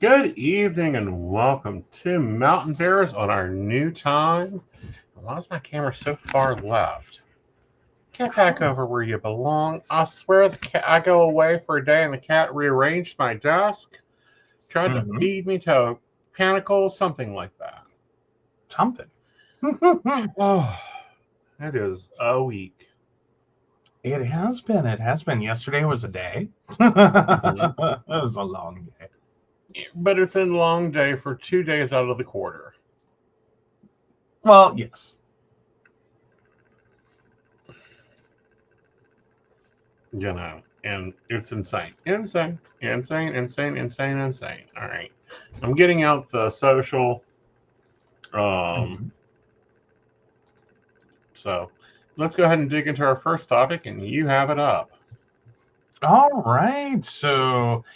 Good evening and welcome to Mountain Bears on our new time. Why is my camera so far left? Get back over where you belong. I swear I go away for a day and the cat rearranged my desk, tried to feed me to a panicle, something like that. Something. Oh, it is a week. It has been. It has been. Yesterday was a day. It was a long day. But it's a long day for 2 days out of the quarter. Well, yes. You know, and it's insane. Insane. All right. I'm getting out the social. So let's go ahead and dig into our first topic, and you have it up. All right. So,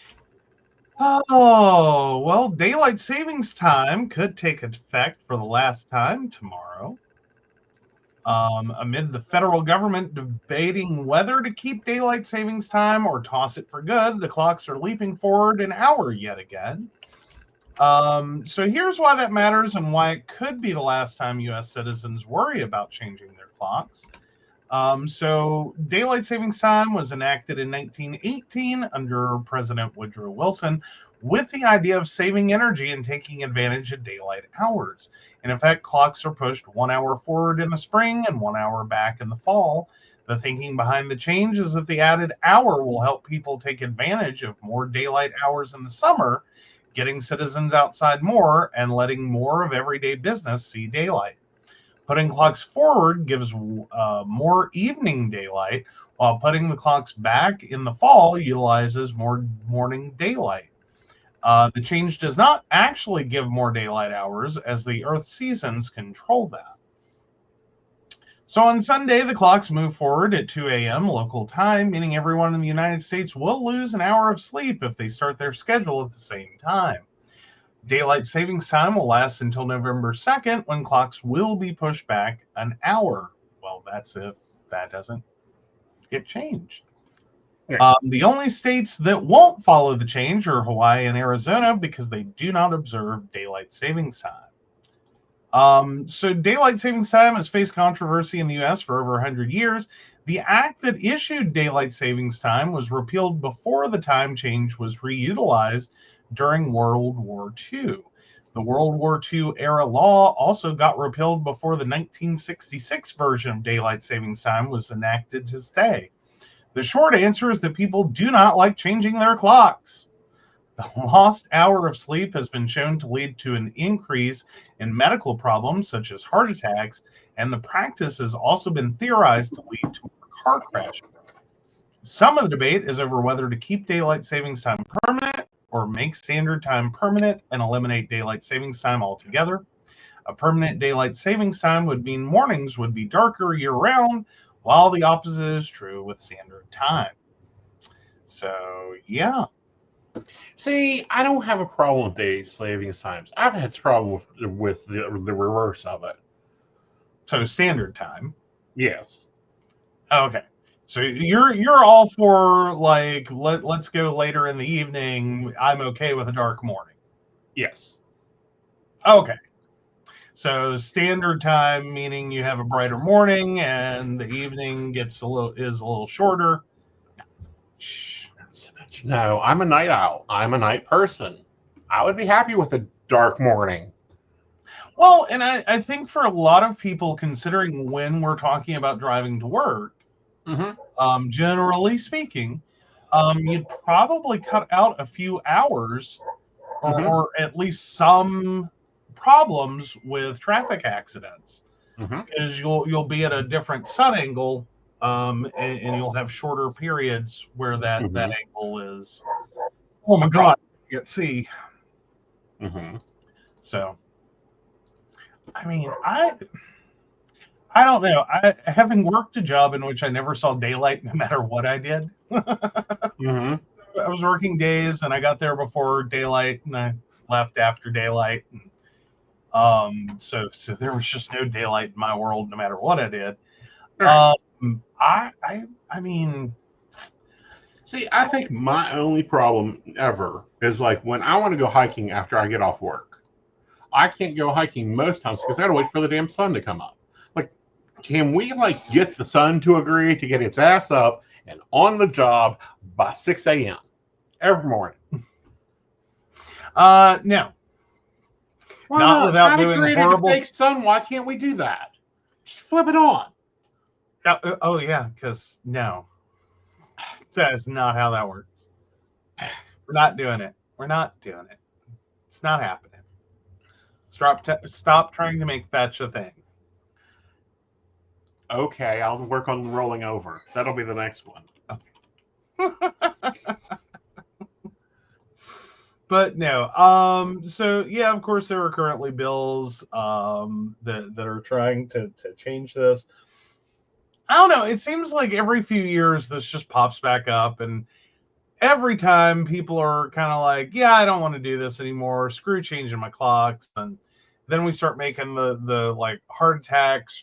well, daylight savings time could take effect for the last time tomorrow. Amid the federal government debating whether to keep daylight savings time or toss it for good, the clocks are leaping forward an hour yet again. So here's why that matters and why it could be the last time U.S. citizens worry about changing their clocks. So daylight savings time was enacted in 1918 under President Woodrow Wilson with the idea of saving energy and taking advantage of daylight hours. In effect, clocks are pushed 1 hour forward in the spring and 1 hour back in the fall. The thinking behind the change is that the added hour will help people take advantage of more daylight hours in the summer, getting citizens outside more and letting more of everyday business see daylight. Putting clocks forward gives more evening daylight, while putting the clocks back in the fall utilizes more morning daylight. The change does not actually give more daylight hours, as the Earth's seasons control that. So on Sunday, the clocks move forward at 2 a.m. local time, meaning everyone in the United States will lose an hour of sleep if they start their schedule at the same time. Daylight savings time will last until November 2nd, when clocks will be pushed back an hour. Well, that's if that doesn't get changed. The only states that won't follow the change are Hawaii and Arizona, because they do not observe daylight savings time. So daylight savings time has faced controversy in the U.S. for over 100 years. The act that issued daylight savings time was repealed before the time change was reutilized during World War II. The World War II era law also got repealed before the 1966 version of daylight savings time was enacted to stay. The short answer is that people do not like changing their clocks. The lost hour of sleep has been shown to lead to an increase in medical problems such as heart attacks, and the practice has also been theorized to lead to car crashes. Some of the debate is over whether to keep daylight savings time permanent or make standard time permanent and eliminate daylight savings time altogether. A permanent daylight savings time would mean mornings would be darker year-round, while the opposite is true with standard time. So, yeah. See, I don't have a problem with daylight savings times. I've had trouble with the reverse of it. So standard time. Yes. Okay. So you're all for, like, let's go later in the evening. I'm okay with a dark morning. Yes. Okay. So standard time, meaning you have a brighter morning and the evening is a little shorter. No, I'm a night owl. I'm a night person. I would be happy with a dark morning. Well, and I think for a lot of people, considering when we're talking about driving to work, generally speaking, you'd probably cut out a few hours or at least some problems with traffic accidents, because you'll be at a different sun angle, and you'll have shorter periods where that angle is. Oh my God, you can see. So, I mean, I don't know. Having worked a job in which I never saw daylight, no matter what I did. I was working days, and I got there before daylight, and I left after daylight. And, so there was just no daylight in my world, no matter what I did. I mean, See, I think my only problem ever is like when I want to go hiking after I get off work. I can't go hiking most times because I gotta wait for the damn sun to come up. Like, can we like get the sun to agree to get its ass up and on the job by 6 a.m. every morning? No. Why Not not? without China doing created horrible. a fake sun. Why can't we do that? Just flip it on. Oh yeah, because no, that is not how that works. We're not doing it. We're not doing it. It's not happening. Stop trying to make fetch a thing. Okay, I'll work on rolling over. That'll be the next one. But no, so yeah, of course there are currently bills that are trying to change this. I don't know. It seems like every few years this just pops back up, and every time people are kind of like, "Yeah, I don't want to do this anymore. Screw changing my clocks." And then we start making the like heart attacks,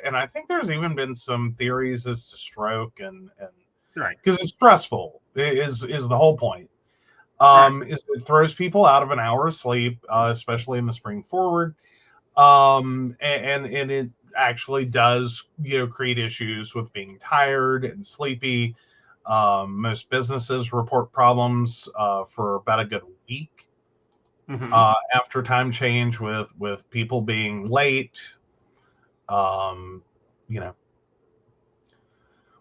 and I think there's even been some theories as to stroke and Right. because it's stressful is the whole point. Is it throws people out of an hour of sleep, especially in the spring forward, and it actually does create issues with being tired and sleepy. Most businesses report problems for about a good week after time change with people being late, you know,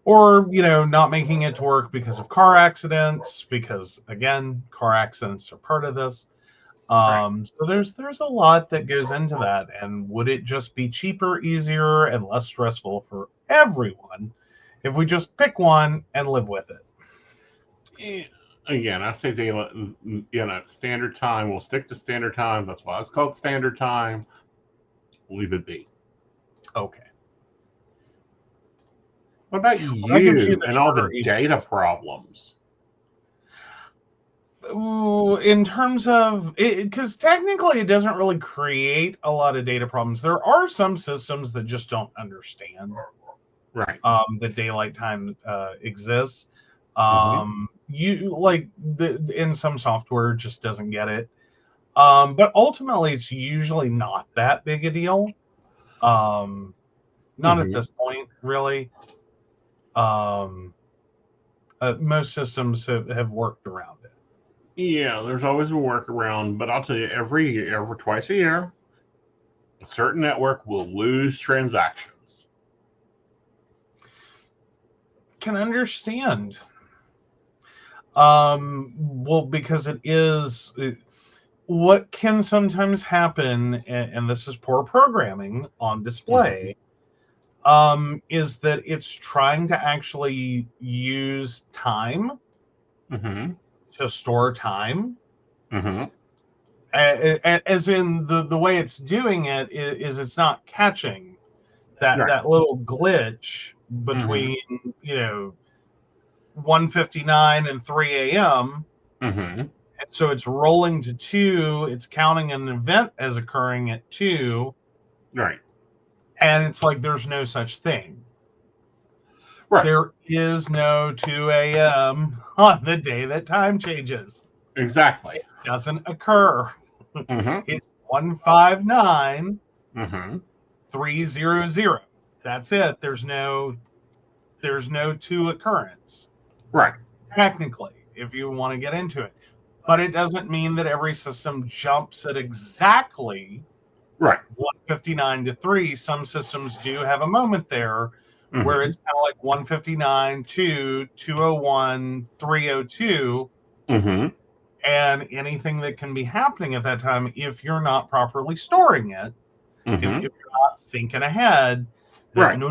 or not making it to work because of car accidents, because again car accidents are part of this. So there's a lot that goes into that, and would it just be cheaper, easier, and less stressful for everyone if we just pick one and live with it? Again, I say daylight, standard time. We'll stick to standard time. That's why it's called standard time. Leave it be. Okay. What about Well, that gives you you the and all shorter the data problems? Ooh, in terms of it, because technically it doesn't really create a lot of data problems. There are some systems that just don't understand Right. that daylight time exists. Mm-hmm. You like in some software just doesn't get it. But ultimately, it's usually not that big a deal. Not at Mm-hmm. this point, really. Most systems have worked around it. Yeah, there's always a workaround, but I'll tell you, every twice a year, a certain network will lose transactions. Can understand. Well, because what can sometimes happen, and this is poor programming on Mm-hmm. display, is that it's trying to actually use time Mm-hmm. to store time. Mm-hmm. As in the way it's doing it is it's not catching Right. that little glitch Mm-hmm. between 1:59 and 3 a.m. Mm-hmm. And so it's rolling to 2. It's counting an event as occurring at 2, Right. and it's like there's no such thing. Right. There is no 2 a.m. on the day that time changes. Exactly. It doesn't occur. Mm-hmm. It's 159 Mm-hmm. 300. That's it. There's no 2 occurrence Right. technically if you want to get into it. But it doesn't mean that every system jumps at exactly Right. 159 to 3. Some systems do have a moment there where Mm-hmm. it's kind of like 159 to 201 302, Mm-hmm. and anything that can be happening at that time if you're not properly storing it, if Mm-hmm. you're not thinking ahead, that Right. no,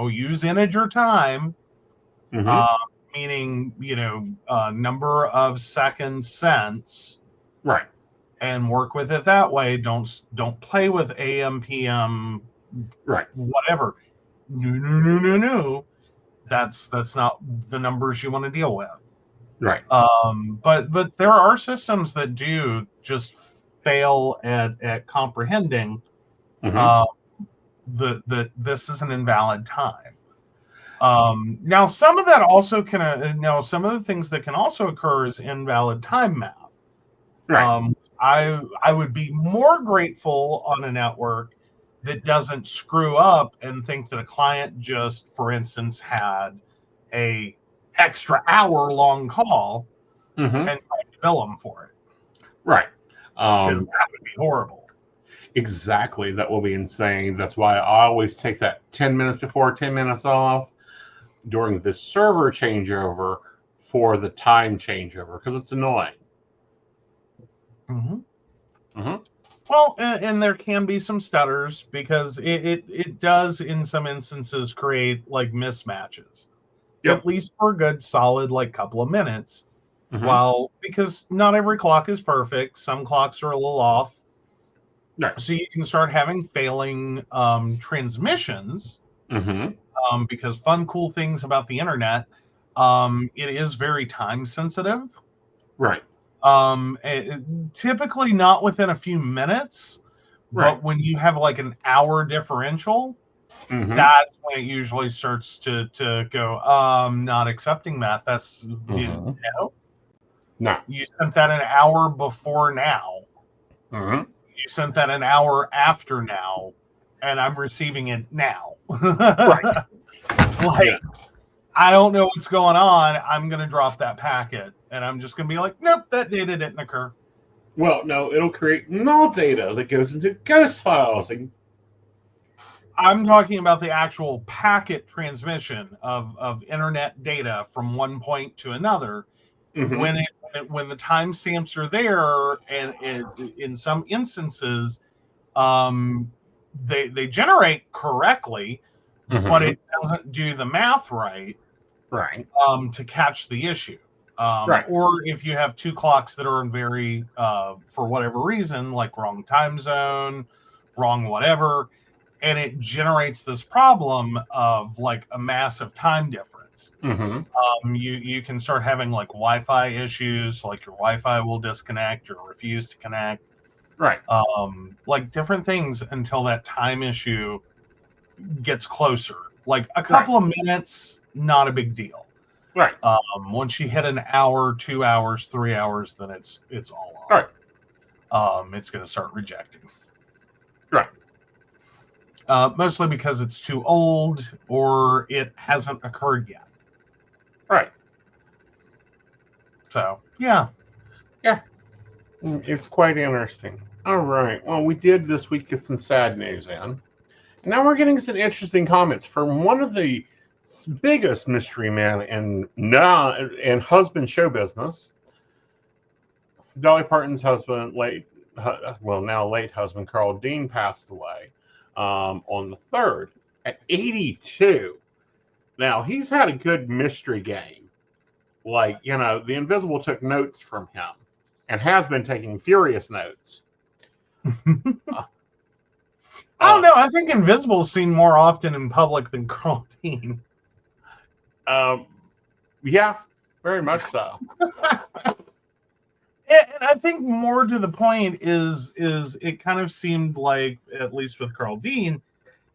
use integer time, Mm-hmm. uh, meaning number of seconds cents, Right. and work with it that way. Don't play with AM, PM, Right. whatever. No. That's not the numbers you want to deal with. Right. But there are systems that do just fail at comprehending Mm-hmm. the this is an invalid time. Now, some of that also can. Now, some of the things that can also occur is invalid time math. Right. I would be more grateful on a network that doesn't screw up and think that a client just, for instance, had a extra hour long call Mm-hmm. and tried to bill them for it. Right. Because that would be horrible. Exactly. That will be insane. That's why I always take that 10 minutes before, 10 minutes off during the server changeover for the time changeover because it's annoying. Mm-hmm. Mm-hmm. Well, and there can be some stutters because it does in some instances create like mismatches, Yep. at least for a good solid like couple of minutes. Mm-hmm. While because not every clock is perfect, some clocks are a little off. Right. So you can start having failing transmissions. Mm-hmm. Because fun, cool things about the internet, it is very time sensitive. Right. Typically not within a few minutes, Right. but when you have like an hour differential, Mm-hmm. that's when it usually starts to go, not accepting that. That's, Mm-hmm. no, you sent that an hour before now. Mm-hmm. You sent that an hour after now, and I'm receiving it now. Right. Like, Yeah. I don't know what's going on. I'm going to drop that packet, and I'm just going to be like, nope, that data didn't occur. Well, no, it'll create null data that goes into ghost files. I'm talking about the actual packet transmission of internet data from one point to another. Mm-hmm. When the timestamps are there, and in some instances, they generate correctly, Mm-hmm. but it doesn't do the math right. Right. To catch the issue. Right. Or if you have two clocks that are in very, for whatever reason, like wrong time zone, wrong whatever, and it generates this problem of like a massive time difference. Mm-hmm. You can start having like Wi-Fi issues, like your Wi-Fi will disconnect or refuse to connect. Right. Like different things until that time issue gets closer. Like a couple of minutes, not a big deal. Right. Once you hit an hour, 2 hours, 3 hours, then it's all off. Right. It's going to start rejecting. Right. Mostly because it's too old or it hasn't occurred yet. Right. So, yeah. Yeah. It's quite interesting. All right. Well, we did this week get some sad news in. And now we're getting some interesting comments from one of the biggest mystery men in husband show business. Dolly Parton's husband, now late husband, Carl Dean, passed away on the 3rd at 82. Now, he's had a good mystery game. Like, the Invisible took notes from him and has been taking furious notes. I don't know. I think Invisible's seen more often in public than Carl Dean. Yeah, very much so. And I think more to the point is it kind of seemed like, at least with Carl Dean,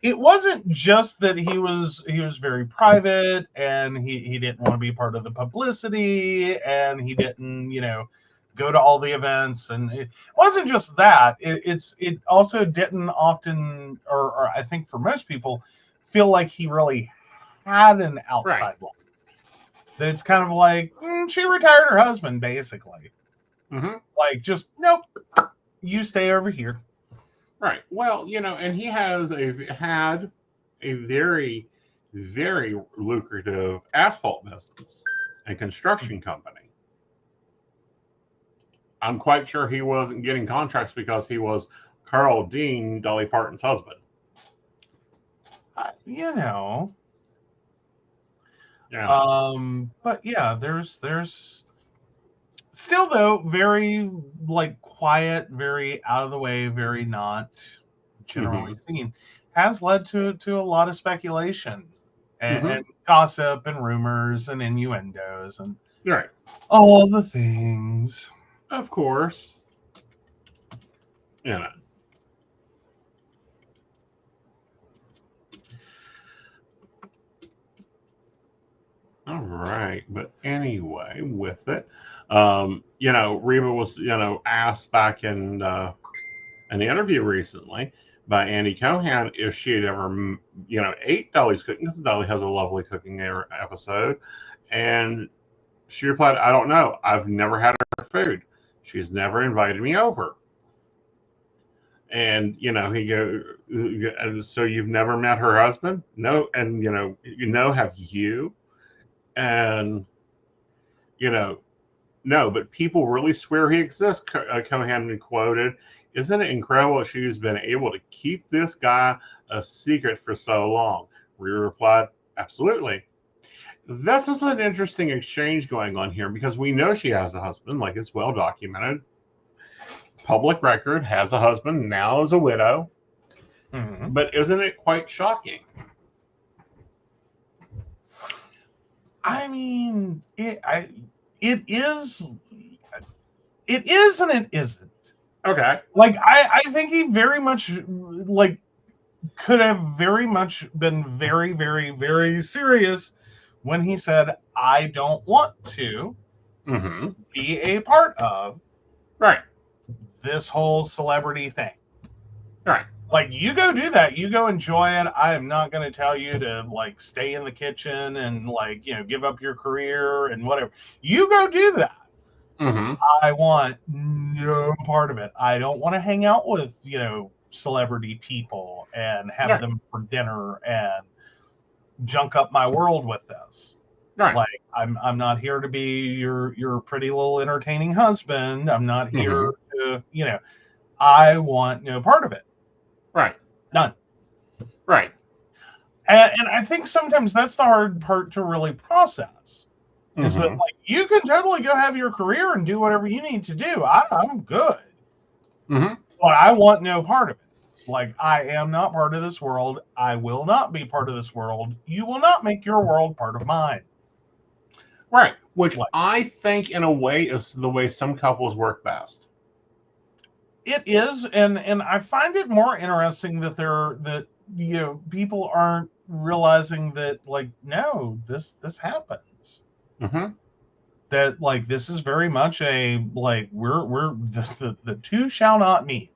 it wasn't just that he was very private and he didn't want to be part of the publicity and he didn't go to all the events, and it wasn't just that. It also didn't often, or I think for most people, feel like he really had an outside life. That it's kind of like she retired her husband basically. Mm-hmm. Like, just nope, you stay over here. Right. Well, and he had a very, very lucrative asphalt business and construction company. I'm quite sure he wasn't getting contracts because he was Carl Dean, Dolly Parton's husband. Yeah. But yeah, there's still though very like quiet, very out of the way, very not generally seen, has led to a lot of speculation and gossip and rumors and innuendos and all the things. Of course. All right, but anyway, with it, Reba was, asked back in an interview recently by Andy Cohen if she had ever, ate Dolly's cooking, because Dolly has a lovely cooking episode, and she replied, "I don't know. I've never had her food. She's never invited me over." And he go, "So you've never met her husband?" No, and have you? And you know, no, but people really swear he exists. Cohen quoted, "Isn't it incredible that she's been able to keep this guy a secret for so long?" We replied, "Absolutely." This is an interesting exchange going on here because we know she has a husband, like it's well documented. Public record, has a husband, now is a widow. Mm-hmm. But isn't it quite shocking? I mean, it is and it isn't. Okay. Like I think he very much could have very much been very, very, very serious when he said, "I don't want to be a part of Right. this whole celebrity thing." Right. Like, you go do that. You go enjoy it. I am not going to tell you to stay in the kitchen and give up your career and whatever. You go do that. I want no part of it. I don't want to hang out with celebrity people and have them for dinner and junk up my world with this. Right. Like, I'm not here to be your pretty little entertaining husband. I'm not here to I want no part of it. Right. None. Right. And I think sometimes that's the hard part to really process. Is that you can totally go have your career and do whatever you need to do. I'm good. But I want no part of it. Like, I am not part of this world. I will not be part of this world. You will not make your world part of mine. Right. Which I think in a way is the way some couples work best. It is, and I find it more interesting that people aren't realizing that no, this happens. That this is very much a we're the two shall not meet.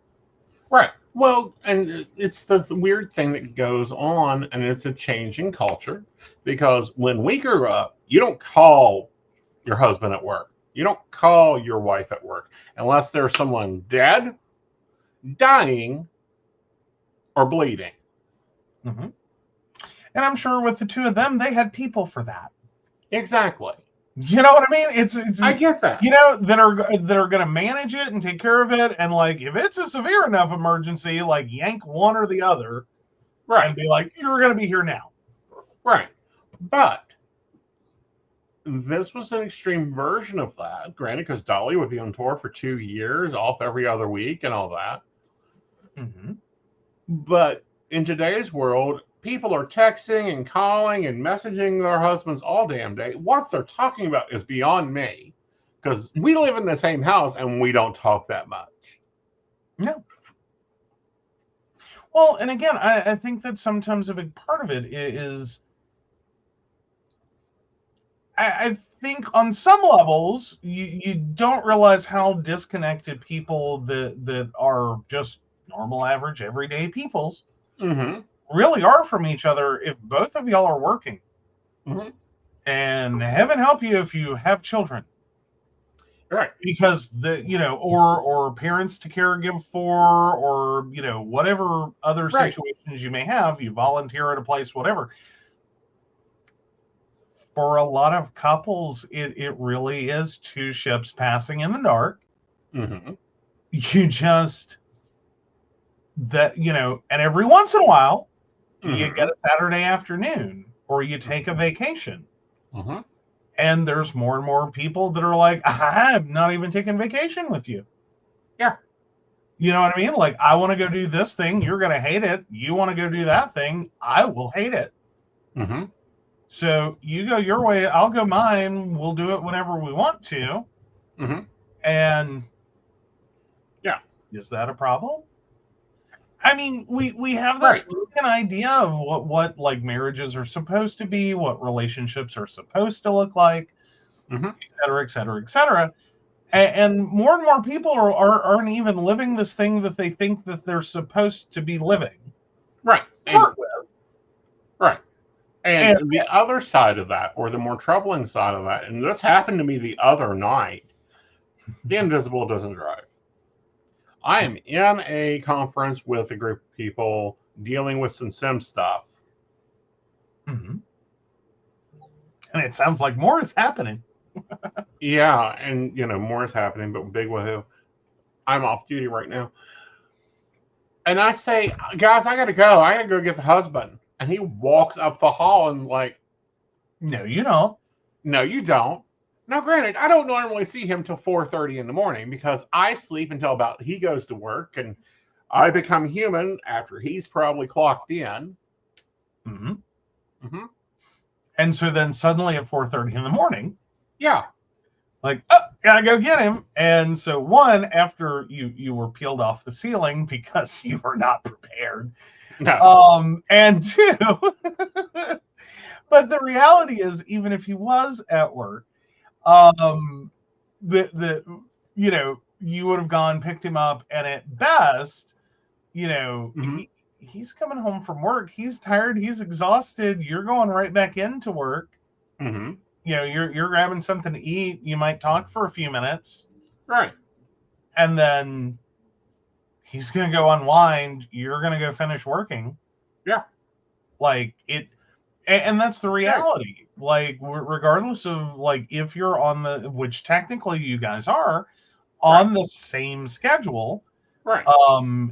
Right. Well, and it's the weird thing that goes on, and it's a changing culture, because when we grew up, you don't call your husband at work. You don't call your wife at work unless there's someone dead, dying, or bleeding. And I'm sure with the two of them, they had people for that. Exactly. You know what I mean? It's I get that. That are going to manage it and take care of it, and if it's a severe enough emergency, yank one or the other, right, and be like, "You're going to be here now." Right. But this was an extreme version of that, granted, because Dolly would be on tour for 2 years, off every other week and all that. But in today's world, people are texting and calling and messaging their husbands all damn day. What they're talking about is beyond me, because we live in the same house and we don't talk that much. No. Well, and again, I think that sometimes a big part of it is, I think on some levels, you don't realize how disconnected people that are just normal, average, everyday peoples really are from each other if both of y'all are working. And heaven help you if you have children. Right. Because or parents to caregive for, or whatever other situations you may have, you volunteer at a place, whatever. For a lot of couples, it really is two ships passing in the dark. You just and every once in a while you get a Saturday afternoon, or you take a vacation. And there's more and more people that are like, "I'm not even taking vacation with you." Yeah. You know what I mean? I want to go do this thing. You're going to hate it. You want to go do that thing. I will hate it. So you go your way. I'll go mine. We'll do it whenever we want to. And yeah. Is that a problem? I mean, we have this fucking idea of what like marriages are supposed to be, what relationships are supposed to look like, et cetera, et cetera, et cetera. And more people aren't even living this thing that they think that they're supposed to be living. Right. Right. And the other side of that, or the more troubling side of that, and this happened to me the other night, the invisible doesn't drive. I am in a conference with a group of people dealing with some sim stuff. Mm-hmm. And it sounds like more is happening. Yeah, and more is happening, but big woohoo. I'm off duty right now. And I say, guys, I gotta go. I gotta go get the husband. And he walks up the hall and like, no, you don't. No, you don't. Now, granted, I don't normally see him till 4:30 in the morning because I sleep until about he goes to work, and I become human after he's probably clocked in. Mm-hmm. Mm-hmm. And so then suddenly at 4:30 in the morning, yeah, like, oh, gotta go get him. And so one, after you were peeled off the ceiling because you were not prepared. No. And two, but the reality is, even if he was at work, you would have gone, picked him up, and at best, he's coming home from work. He's tired. He's exhausted. You're going right back into work. Mm-hmm. You're grabbing something to eat. You might talk for a few minutes. Right. And then he's going to go unwind. You're going to go finish working. Yeah. Like it. And that's the reality. Right. Like, regardless of like, if you're on which technically you guys are on the same schedule, right.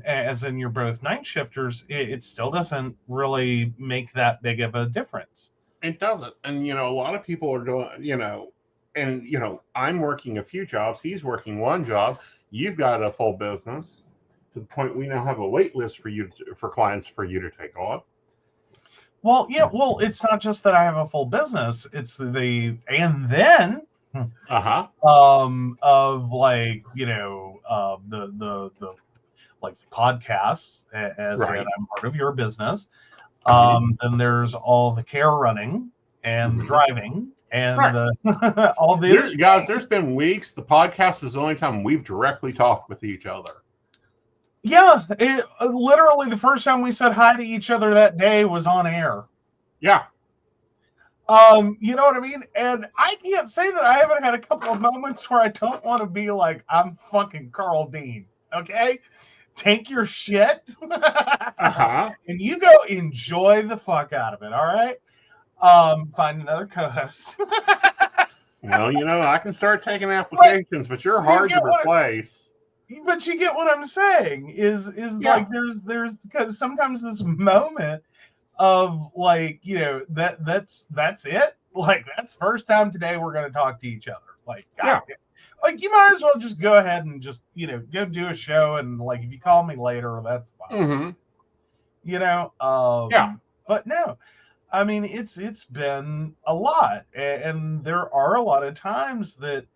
As in you're both night shifters, it still doesn't really make that big of a difference. It doesn't. And, a lot of people are doing, and, I'm working a few jobs. He's working one job. You've got a full business to the point we now have a wait list for clients for you to take on. Well, yeah. Well, it's not just that I have a full business. It's and then, of like, the like podcasts as in I'm part of your business. Then there's all the care running and the driving and the all the guys. There's been weeks. The podcast is the only time we've directly talked with each other. Yeah, literally the first time we said hi to each other that day was on air. Yeah. You know what I mean? And I can't say that I haven't had a couple of moments where I don't want to be like, I'm fucking Carl Dean. Okay? Take your shit and you go enjoy the fuck out of it. All right. Find another co-host. Well, I can start taking applications, but you're hard to replace. But you get what I'm saying is like there's because sometimes this moment of like, that's it. Like, that's first time today we're going to talk to each other. Like, God, like, you might as well just go ahead and just, go do a show. And like, if you call me later, that's fine. Mm-hmm. But no, I mean, it's been a lot. And there are a lot of times that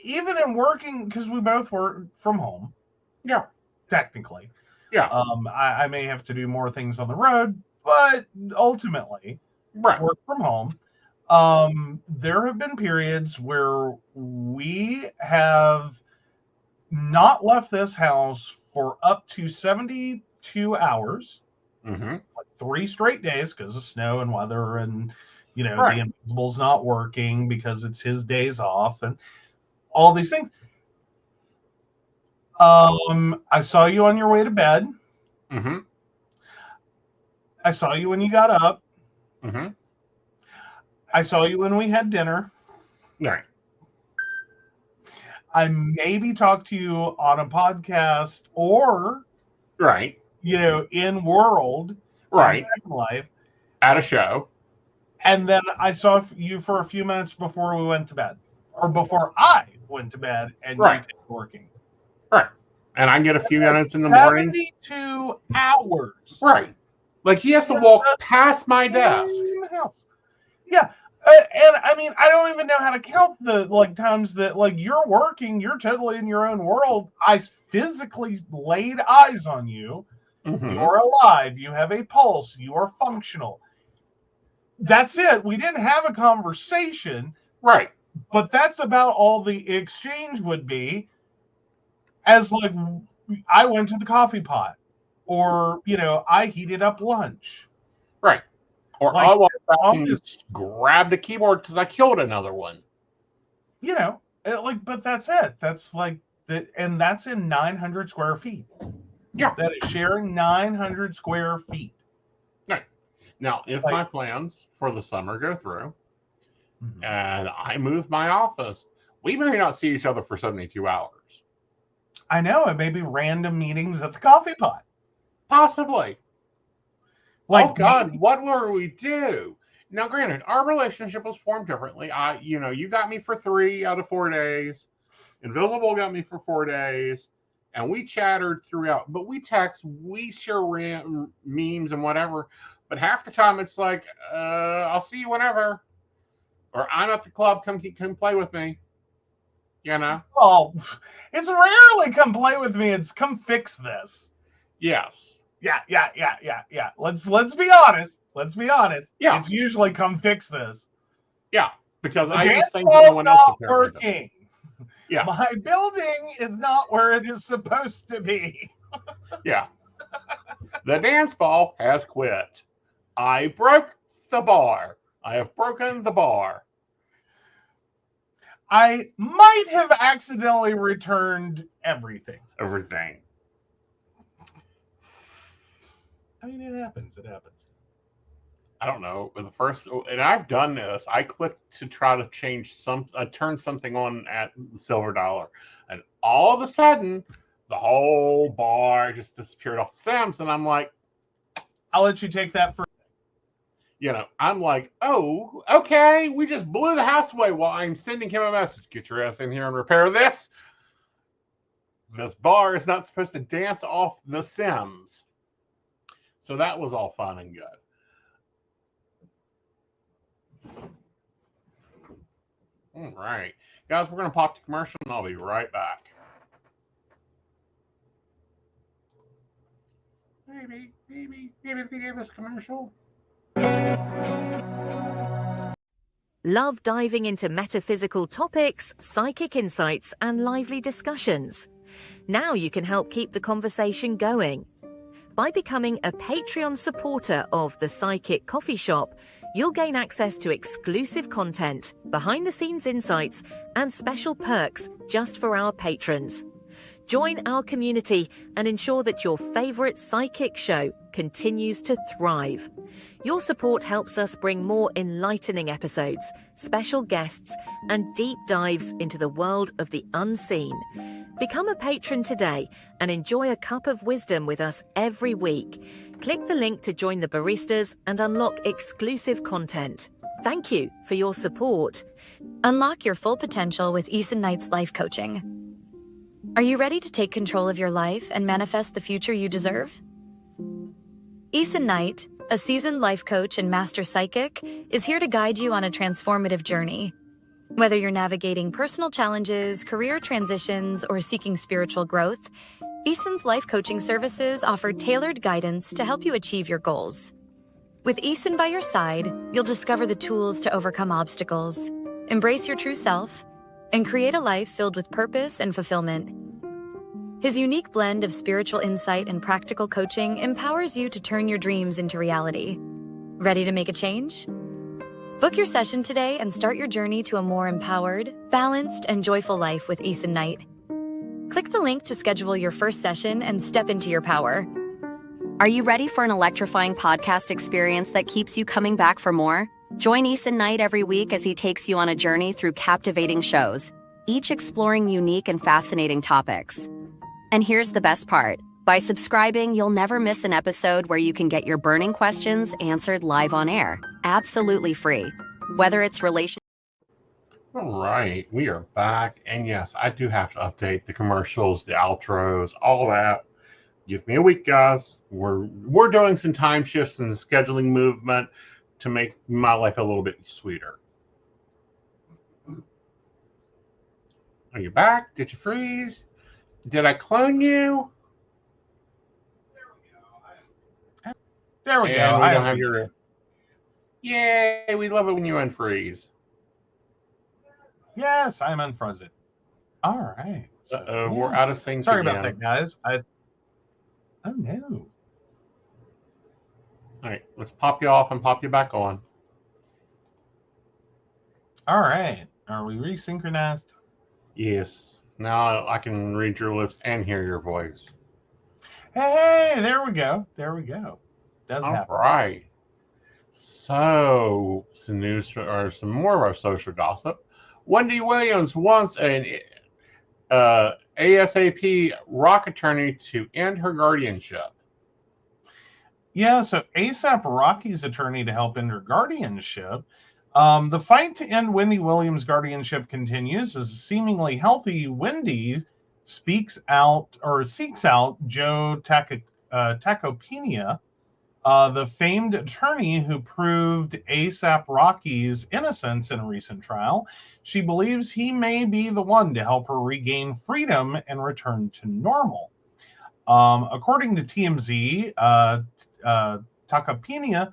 even in working, because we both work from home. Yeah. Technically. Yeah. I may have to do more things on the road, but ultimately work from home. There have been periods where we have not left this house for up to 72 hours, like 3 straight days because of snow and weather, and the invisible's not working because it's his days off and all these things. I saw you on your way to bed. Mm-hmm. I saw you when you got up. Mm-hmm. I saw you when we had dinner. Right. I maybe talked to you on a podcast or in world, in Second Life, at a show. And then I saw you for a few minutes before we went to bed, or before I went to bed, and you kept working. Right. And I get a few minutes in the morning. 72 hours. Right. Like, he has to walk past my desk. In the house. Yeah. And I mean, I don't even know how to count the like times that like you're working, you're totally in your own world. I physically laid eyes on you. Mm-hmm. You're alive. You have a pulse. You are functional. That's it. We didn't have a conversation. Right. But that's about all the exchange would be, as like I went to the coffee pot, or I heated up lunch. Right. Or like, I walked back and grabbed a keyboard because I killed another one. But that's it. That's like that, and that's in 900 square feet. Yeah. That is sharing 900 square feet. Right. Now, if my plans for the summer go through, and I move my office, we may not see each other for 72 hours. I know. It may be random meetings at the coffee pot. Possibly. Like, oh, God, what will we do? Now, granted, our relationship was formed differently. You got me for 3 out of 4 days. Invisible got me for 4 days. And we chattered throughout. But we text, we share memes and whatever. But half the time, it's like, I'll see you whenever. Or I'm at the club, come play with me. Oh, it's rarely come play with me. It's come fix this. Yes. Yeah. Let's be honest. Yeah. It's usually come fix this. Yeah, because the I dance just think no one else not working. Yeah. My building is not where it is supposed to be. Yeah. The dance ball has quit. I broke the bar. I have broken the bar. I might have accidentally returned everything. I mean, it happens. I don't know. The first, and I've done this. I clicked to try to change turn something on at the Silver Dollar, and all of a sudden, the whole bar just disappeared off the Sims, and I'm like, I'll let you take that for. I'm like, oh, okay. We just blew the house away while I'm sending him a message. Get your ass in here and repair this. This bar is not supposed to dance off the Sims. So that was all fun and good. All right. Guys, we're going to pop to commercial and I'll be right back. Maybe they gave us a commercial. Love diving into metaphysical topics, psychic insights, and lively discussions? Now you can help keep the conversation going. By becoming a Patreon supporter of The Psychic Coffee Shop, you'll gain access to exclusive content, behind-the-scenes insights, and special perks just for our patrons. Join our community and ensure that your favorite psychic show continues to thrive. Your support helps us bring more enlightening episodes, special guests, and deep dives into the world of the unseen. Become a patron today and enjoy a cup of wisdom with us every week. Click the link to join the baristas and unlock exclusive content. Thank you for your support. Unlock your full potential with Aeson Knight's life coaching. Are you ready to take control of your life and manifest the future you deserve? Aeson Knight, a seasoned life coach and master psychic, is here to guide you on a transformative journey. Whether you're navigating personal challenges, career transitions, or seeking spiritual growth, Aeson's life coaching services offer tailored guidance to help you achieve your goals. With Aeson by your side, you'll discover the tools to overcome obstacles, embrace your true self, and create a life filled with purpose and fulfillment. His unique blend of spiritual insight and practical coaching empowers you to turn your dreams into reality. Ready to make a change? Book your session today and start your journey to a more empowered, balanced, and joyful life with Aeson Knight. Click the link to schedule your first session and step into your power. Are you ready for an electrifying podcast experience that keeps you coming back for more? Join Aeson Knight every week as he takes you on a journey through captivating shows, each exploring unique and fascinating topics. And here's the best part. By subscribing, you'll never miss an episode where you can get your burning questions answered live on air, absolutely free. Whether it's relationship. All right, we are back. And yes, I do have to update the commercials, the outros, all that. Give me a week, guys. We're doing some time shifts and scheduling movement to make my life a little bit sweeter. Are you back? Did you freeze? Did I clone you? There we go. And we don't I have your... Yay, we love it when you unfreeze. Yes, I'm unfrozen. All right. So, Uh-oh, we're out of sync Sorry again. about that, guys. Oh, no. All right, let's pop you off and pop you back on. All right. Are we resynchronized? Yes. Now I can read your lips and hear your voice. Hey, there we go. There we go. Does All happen. right. So, some news or some more of our social gossip. Wendy Williams wants an ASAP rock attorney to end her guardianship. Yeah, so ASAP Rocky's attorney to help end her guardianship. The fight to end Wendy Williams' guardianship continues as seemingly healthy Wendy seeks out Joe Tacopina, the famed attorney who proved ASAP Rocky's innocence in a recent trial. She believes he may be the one to help her regain freedom and return to normal. According to TMZ, Tacopina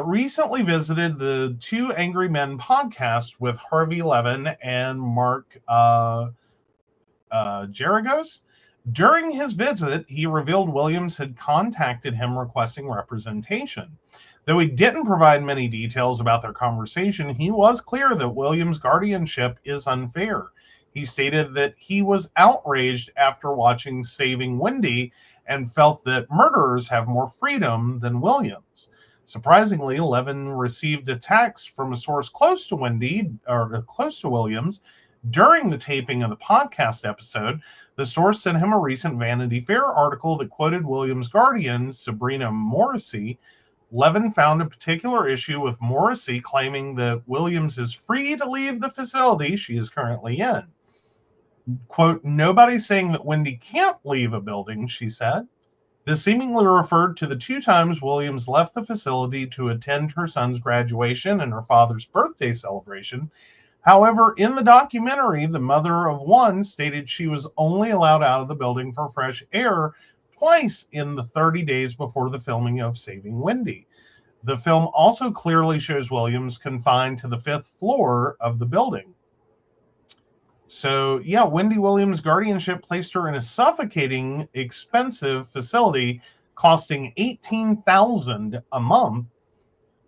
recently visited the Two Angry Men podcast with Harvey Levin and Mark Geragos. During his visit, he revealed Williams had contacted him requesting representation. Though he didn't provide many details about their conversation, he was clear that Williams' guardianship is unfair. He stated that he was outraged after watching Saving Wendy and felt that murderers have more freedom than Williams. Surprisingly, Levin received a text from a source close to Williams during the taping of the podcast episode. The source sent him a recent Vanity Fair article that quoted Williams' guardian, Sabrina Morrissey. Levin found a particular issue with Morrissey claiming that Williams is free to leave the facility she is currently in. Quote, "Nobody's saying that Wendy can't leave a building," she said. This seemingly referred to the 2 times Williams left the facility to attend her son's graduation and her father's birthday celebration. However, in the documentary, the mother of one stated she was only allowed out of the building for fresh air twice in the 30 days before the filming of Saving Wendy. The film also clearly shows Williams confined to the 5th floor of the building. So, yeah, Wendy Williams' guardianship placed her in a suffocating, expensive facility costing $18,000 a month.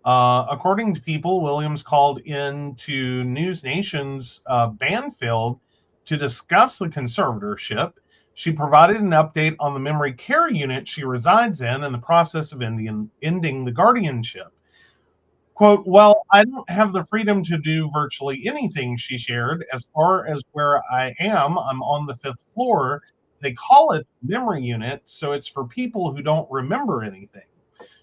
According to People, Williams called in to News Nation's Banfield to discuss the conservatorship. She provided an update on the memory care unit she resides in and the process of ending the guardianship. Quote, "Well, I don't have the freedom to do virtually anything," she shared. "As far as where I am, I'm on the 5th floor. They call it memory unit, so it's for people who don't remember anything."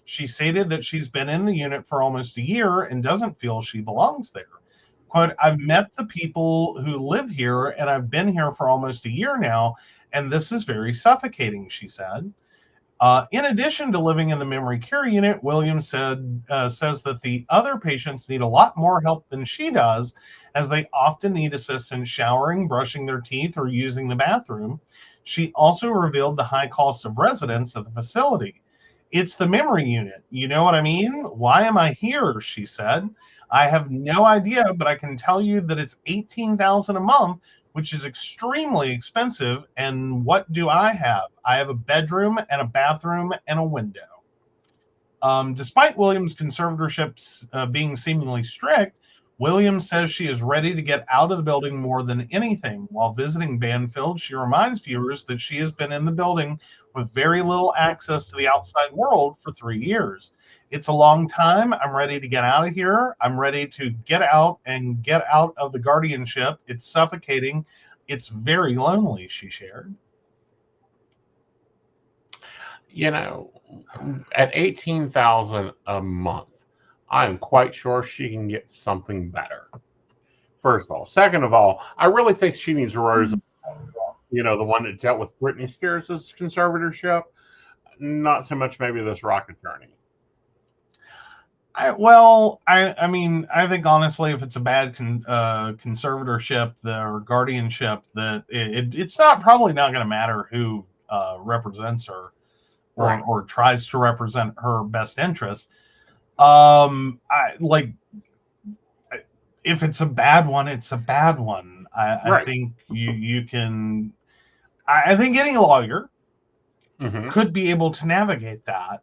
She stated that she's been in the unit for almost a year and doesn't feel she belongs there. Quote, "I've met the people who live here, and I've been here for almost a year now, and this is very suffocating," she said. In addition to living in the memory care unit, Williams says that the other patients need a lot more help than she does, as they often need assistance showering, brushing their teeth, or using the bathroom. She also revealed the high cost of residence at the facility. "It's the memory unit. You know what I mean? Why am I here?" she said. "I have no idea, but I can tell you that it's $18,000 a month, which is extremely expensive. And what do I have? I have a bedroom and a bathroom and a window." Despite Williams' conservatorships being seemingly strict, Williams says she is ready to get out of the building more than anything. While visiting Banfield, she reminds viewers that she has been in the building with very little access to the outside world for 3 years. "It's a long time. I'm ready to get out of here. I'm ready to get out and get out of the guardianship. It's suffocating. It's very lonely," she shared. You know, at $18,000 a month, I'm quite sure she can get something better. First of all. Second of all, I really think she needs Rose, the one that dealt with Britney Spears' conservatorship. Not so much maybe this rock attorney. I mean, I think honestly, if it's a bad conservatorship or guardianship, that it's probably not going to matter who represents her or tries to represent her best interest. If it's a bad one, it's a bad one. I think you can. I think any lawyer could be able to navigate that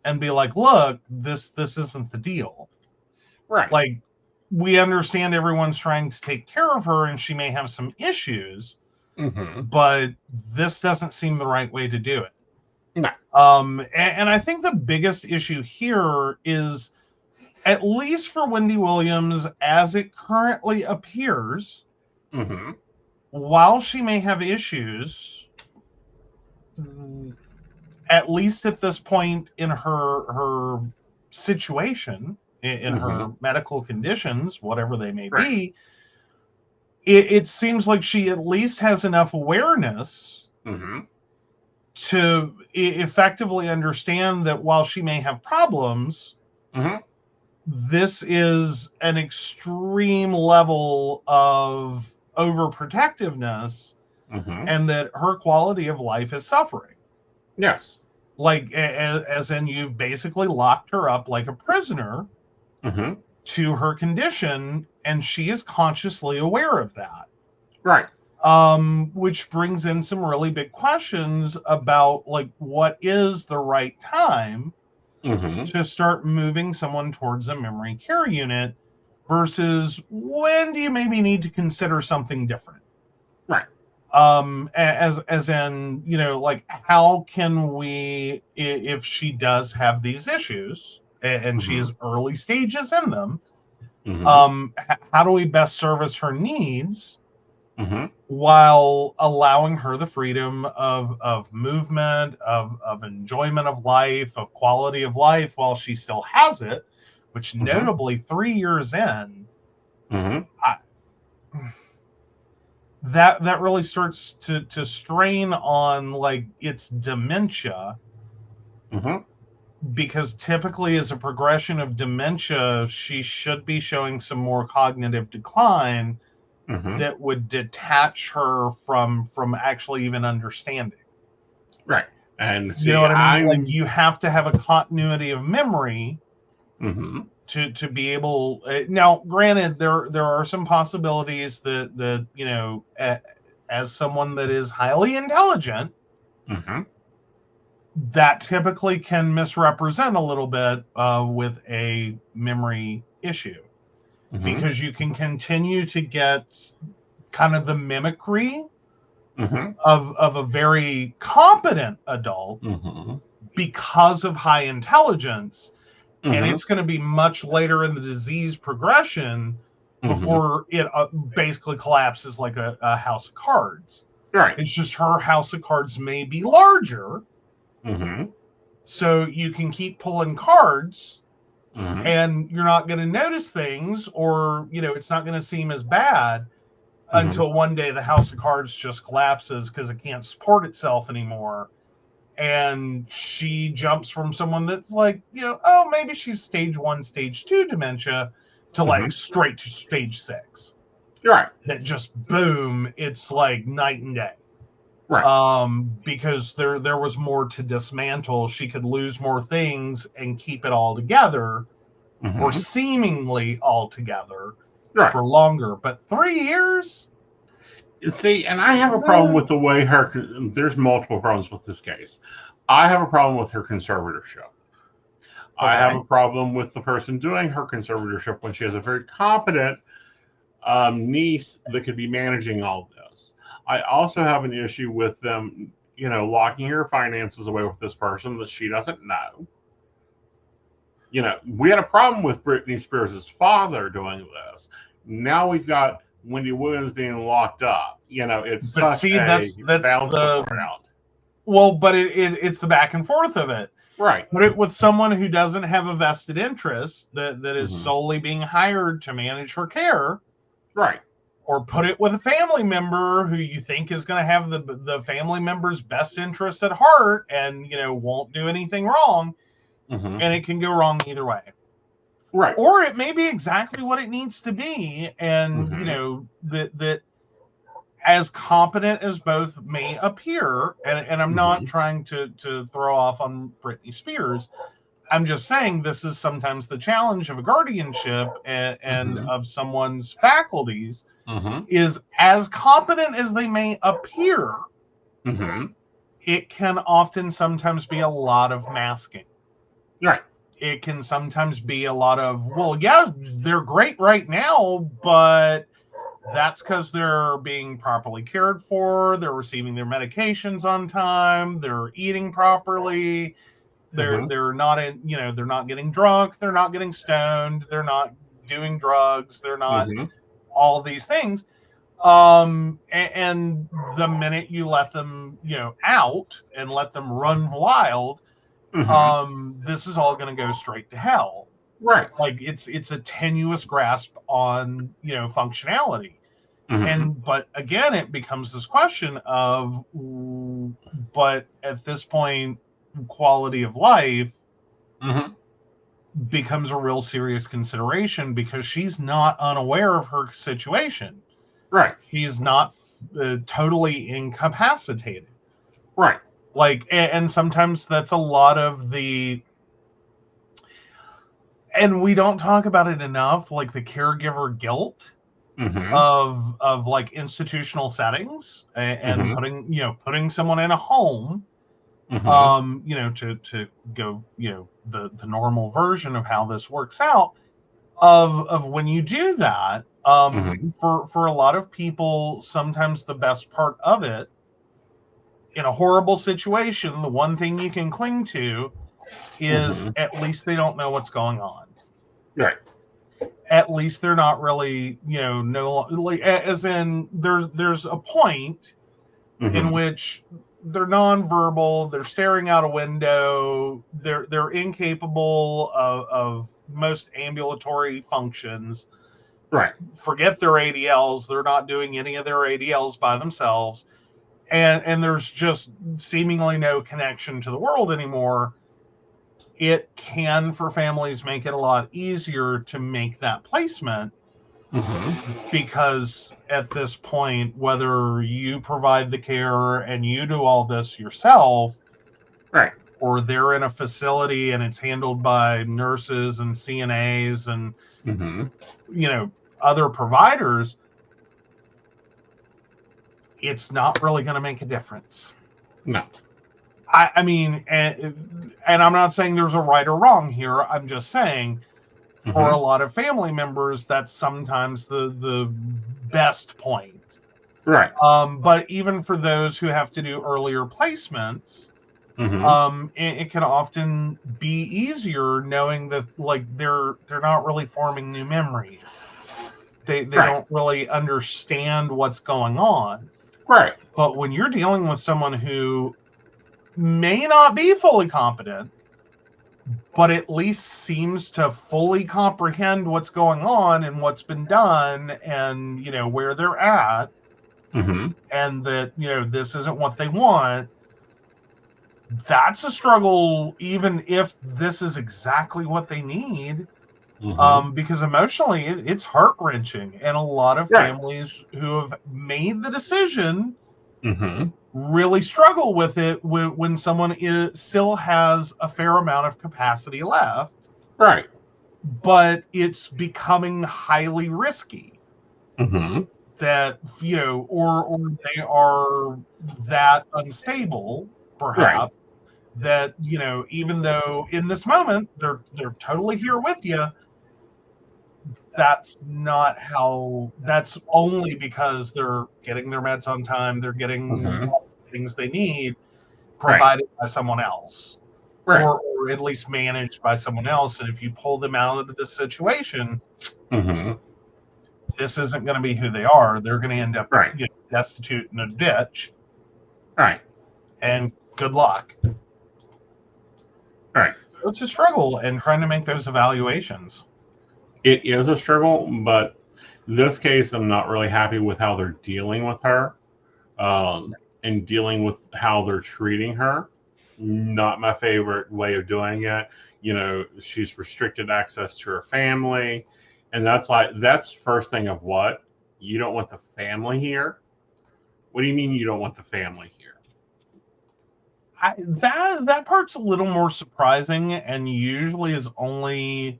and be like, look, this isn't the deal. Right. Like, we understand everyone's trying to take care of her and she may have some issues, but this doesn't seem the right way to do it. No. And I think the biggest issue here is, at least for Wendy Williams, as it currently appears, while she may have issues, at least at this point in her situation, in her medical conditions, whatever they may be, it seems like she at least has enough awareness to effectively understand that while she may have problems, this is an extreme level of overprotectiveness, and that her quality of life is suffering. Yes. Like, as in, you've basically locked her up like a prisoner to her condition, and she is consciously aware of that. Right. Which brings in some really big questions about, like, what is the right time to start moving someone towards a memory care unit versus when do you maybe need to consider something different? Right. As in, like, how can we, if she does have these issues and she is early stages in them, how do we best service her needs while allowing her the freedom of movement, of enjoyment of life, of quality of life while she still has it, which notably 3 years in, that really starts to strain on, like, its dementia, because typically as a progression of dementia, she should be showing some more cognitive decline that would detach her from actually even understanding. Right. And see, you know what I mean? Like, you have to have a continuity of memory to be able. Now, granted, there are some possibilities that as someone that is highly intelligent, that typically can misrepresent a little bit with a memory issue. Because you can continue to get kind of the mimicry of a very competent adult because of high intelligence, and it's going to be much later in the disease progression before it basically collapses like a house of cards. Right. It's just her house of cards may be larger, so you can keep pulling cards. And you're not going to notice things, or it's not going to seem as bad until one day the house of cards just collapses because it can't support itself anymore, and she jumps from someone that's like, maybe she's stage 1, stage 2 dementia to like straight to stage 6. Right. That just boom, it's like night and day. Right. Because there was more to dismantle. She could lose more things and keep it all together, or seemingly all together for longer. But 3 years? See, and I have a problem with the way there's multiple problems with this case. I have a problem with her conservatorship. I have a problem with the person doing her conservatorship when she has a very competent niece that could be managing all of this. I also have an issue with them, locking her finances away with this person that she doesn't know. We had a problem with Britney Spears' father doing this. Now we've got Wendy Williams being locked up. It's but such see, a that's balance around. Well, but it's the back and forth of it. Right. Put it with someone who doesn't have a vested interest that is solely being hired to manage her care. Right. Or put it with a family member who you think is going to have the family member's best interest at heart and, won't do anything wrong. And it can go wrong either way. Right. Or it may be exactly what it needs to be, and that as competent as both may appear, and I'm not trying to throw off on Britney Spears. I'm just saying this is sometimes the challenge of a guardianship and of someone's faculties is as competent as they may appear, it can often sometimes be a lot of masking. Right. It can sometimes be a lot of, well, yeah, they're great right now, but that's because they're being properly cared for, they're receiving their medications on time, they're eating properly, they're not they're not getting drunk, they're not getting stoned, they're not doing drugs, they're not all of these things. And the minute you let them, out and let them run wild, this is all going to go straight to hell. Right. Like it's a tenuous grasp on, functionality. But again, it becomes this question of, but at this point, quality of life becomes a real serious consideration, because she's not unaware of her situation. Right. She's not totally incapacitated. Right. Like, and sometimes that's a lot of the, and we don't talk about it enough, like the caregiver guilt of like institutional settings and putting someone in a home, to go, the normal version of how this works out, of when you do that, for a lot of people, sometimes the best part of it, in a horrible situation, the one thing you can cling to is at least they don't know what's going on. Right. At least they're not really, as in there's a point in which they're nonverbal, they're staring out a window, they're incapable of most ambulatory functions. Right. Forget their ADLs, they're not doing any of their ADLs by themselves. And there's just seemingly no connection to the world anymore. It can, for families, make it a lot easier to make that placement, because at this point, whether you provide the care and you do all this yourself, right, or they're in a facility and it's handled by nurses and CNAs and other providers, it's not really going to make a difference. No. I mean, and I'm not saying there's a right or wrong here. I'm just saying, for a lot of family members, that's sometimes the best point. Right. But even for those who have to do earlier placements, it can often be easier knowing that, like, they're not really forming new memories. They don't really understand what's going on. Right. But when you're dealing with someone who may not be fully competent, but at least seems to fully comprehend what's going on and what's been done and, where they're at, and that, this isn't what they want, that's a struggle, even if this is exactly what they need. Because emotionally it's heart-wrenching, and a lot of families who have made the decision really struggle with it when someone still has a fair amount of capacity left, right, but it's becoming highly risky, that or they are that unstable, perhaps, that even though in this moment they're totally here with you, that's not how. That's only because they're getting their meds on time. They're getting things they need provided by someone else, or at least managed by someone else. And if you pull them out of this situation, this isn't going to be who they are. They're going to end up destitute in a ditch. Right. And good luck. Right. So it's a struggle in trying to make those evaluations. It is a struggle, but in this case, I'm not really happy with how they're dealing with her, and dealing with how they're treating her. Not my favorite way of doing it. she's restricted access to her family. And that's first thing of what? You don't want the family here? What do you mean you don't want the family here? That part's a little more surprising, and usually is only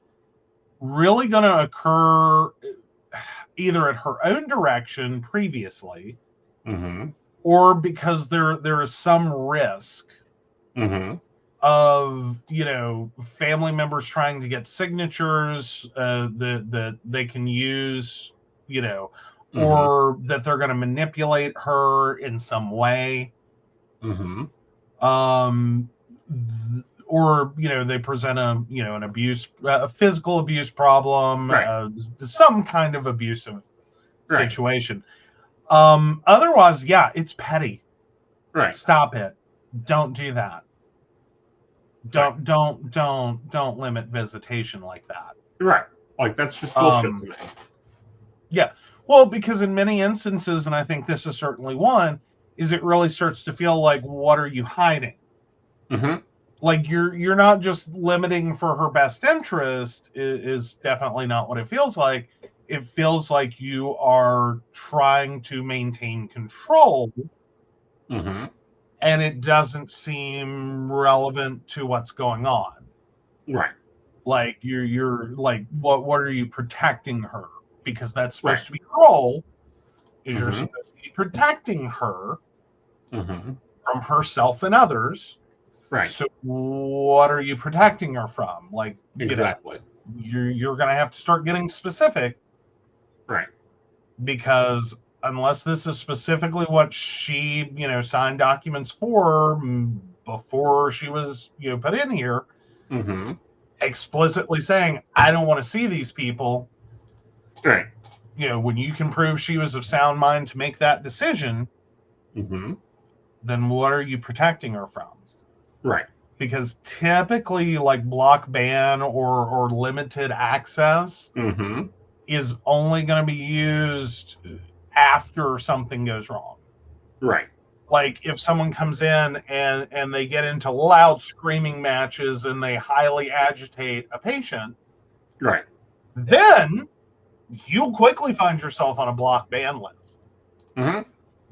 really going to occur either at her own direction previously, or because there is some risk of family members trying to get signatures that they can use, or that they're going to manipulate her in some way. Or they present an abuse, a physical abuse problem, right. Some kind of abusive situation. Otherwise, yeah, it's petty. Right. Stop it. Don't do that. Don't limit visitation like that. Right. Like, that's just bullshit to me. Yeah. Well, because in many instances, and I think this is certainly one, is it really starts to feel like, what are you hiding? Like, you're not just limiting for her best interest is definitely not what it feels like. It feels like you are trying to maintain control, and it doesn't seem relevant to what's going on. Right. Like, you're like, what are you protecting her? Because that's supposed to be your role, is you're supposed to be protecting her from herself and others. Right. So what are you protecting her from? Like, exactly. You're going to have to start getting specific. Right. Because unless this is specifically what she, signed documents for before she was, put in here, explicitly saying, I don't want to see these people. Right. When you can prove she was of sound mind to make that decision, then what are you protecting her from? Right. Because typically, like, block ban or limited access is only going to be used after something goes wrong. Right. Like, if someone comes in and they get into loud screaming matches and they highly agitate a patient, right, then you'll quickly find yourself on a block ban list.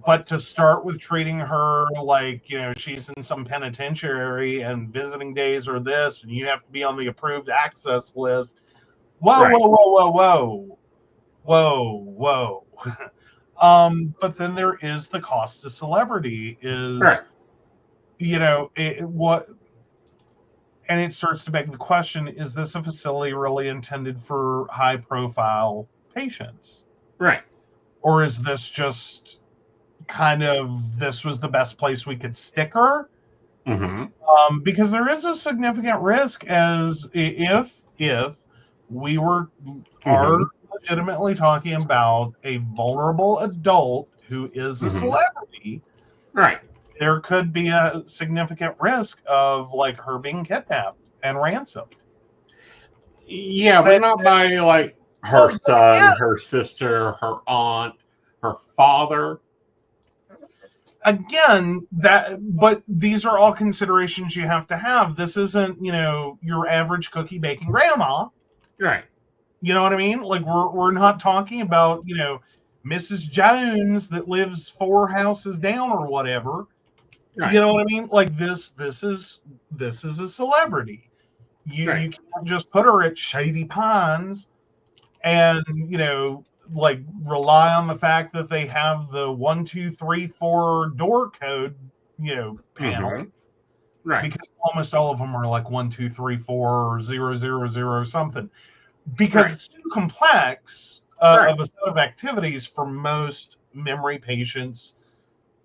But to start with treating her like, she's in some penitentiary and visiting days are this, and you have to be on the approved access list. Whoa, right. whoa. But then there is the cost to celebrity is, right. And it starts to beg the question, is this a facility really intended for high profile patients? Right. Or is this just kind of, this was the best place we could stick her? Because there is a significant risk as if we are legitimately talking about a vulnerable adult who is a celebrity, right, there could be a significant risk of, like, her being kidnapped and ransomed. Yeah, but not by, like, her son, her sister, her aunt, her father. Again, but these are all considerations you have to have. This isn't, your average cookie baking grandma. Right. You know what I mean? Like, we're not talking about, Mrs. Jones that lives 4 houses down or whatever. Right. You know what I mean? Like, this is a celebrity. You can't just put her at Shady Pines and, like, rely on the fact that they have the 1, 2, 3, 4 door code, panel. Right. Because almost all of them are like 1, 2, 3, 4, 0, 0, 0 something. Because it's too complex of a set of activities for most memory patients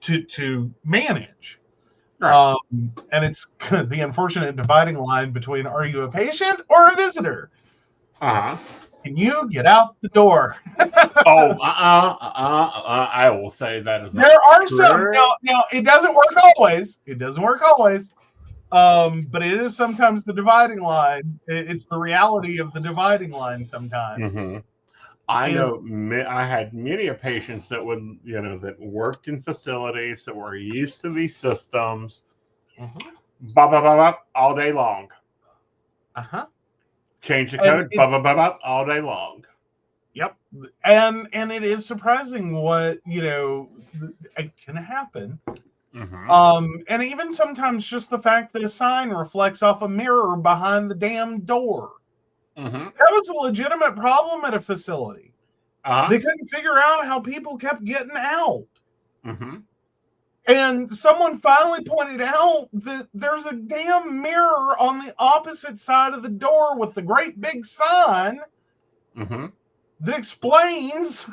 to manage. Right. And it's the unfortunate dividing line between, are you a patient or a visitor? Can you get out the door? I will say that is not there are true. Some now it doesn't work always. But it is sometimes the dividing line. It's the reality of the dividing line sometimes. I know I had many patients that would, that worked in facilities that were used to these systems all day long. Change the And code, blah, blah, blah, blah, all day long. Yep. And it is surprising what, it can happen. And even sometimes just the fact that a sign reflects off a mirror behind the damn door. That was a legitimate problem at a facility. They couldn't figure out how people kept getting out. And someone finally pointed out that there's a damn mirror on the opposite side of the door with the great big sign that explains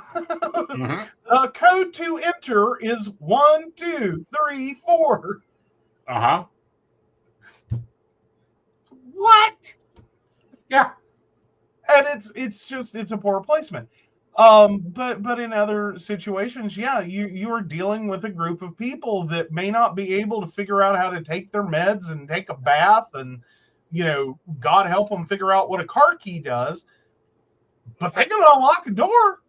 code to enter is 1, 2, 3, 4. What? Yeah. And it's a poor placement. But in other situations, yeah, you are dealing with a group of people that may not be able to figure out how to take their meds and take a bath and, God help them figure out what a car key does. But they can unlock a door.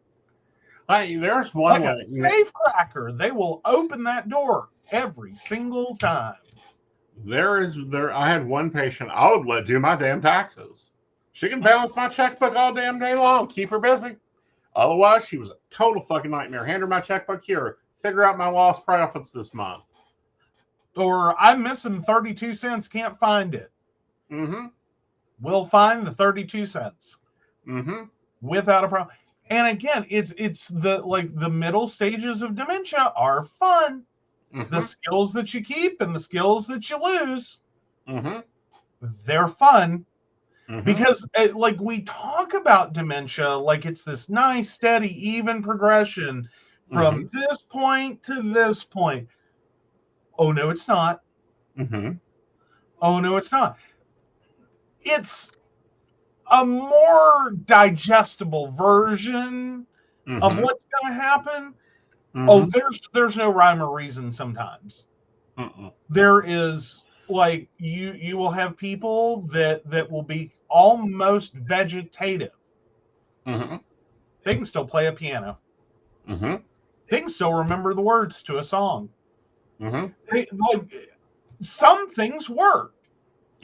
There's one like a safe cracker. They will open that door every single time. I had one patient, I would let do my damn taxes. She can balance my checkbook all damn day long, keep her busy. Otherwise, she was a total fucking nightmare. Hand her my checkbook here. Figure out my lost profits this month. Or I'm missing 32 cents, can't find it. We'll find the 32 cents. Without a problem. And again, it's the middle stages of dementia are fun. The skills that you keep and the skills that you lose, they're fun. Because we talk about dementia like it's this nice, steady, even progression from this point to this point. Oh, no, it's not. Oh, no, it's not. It's a more digestible version of what's going to happen. Oh, there's no rhyme or reason sometimes. There is, you will have people that will be almost vegetative. They can still play a piano. They can still remember the words to a song. Some things work.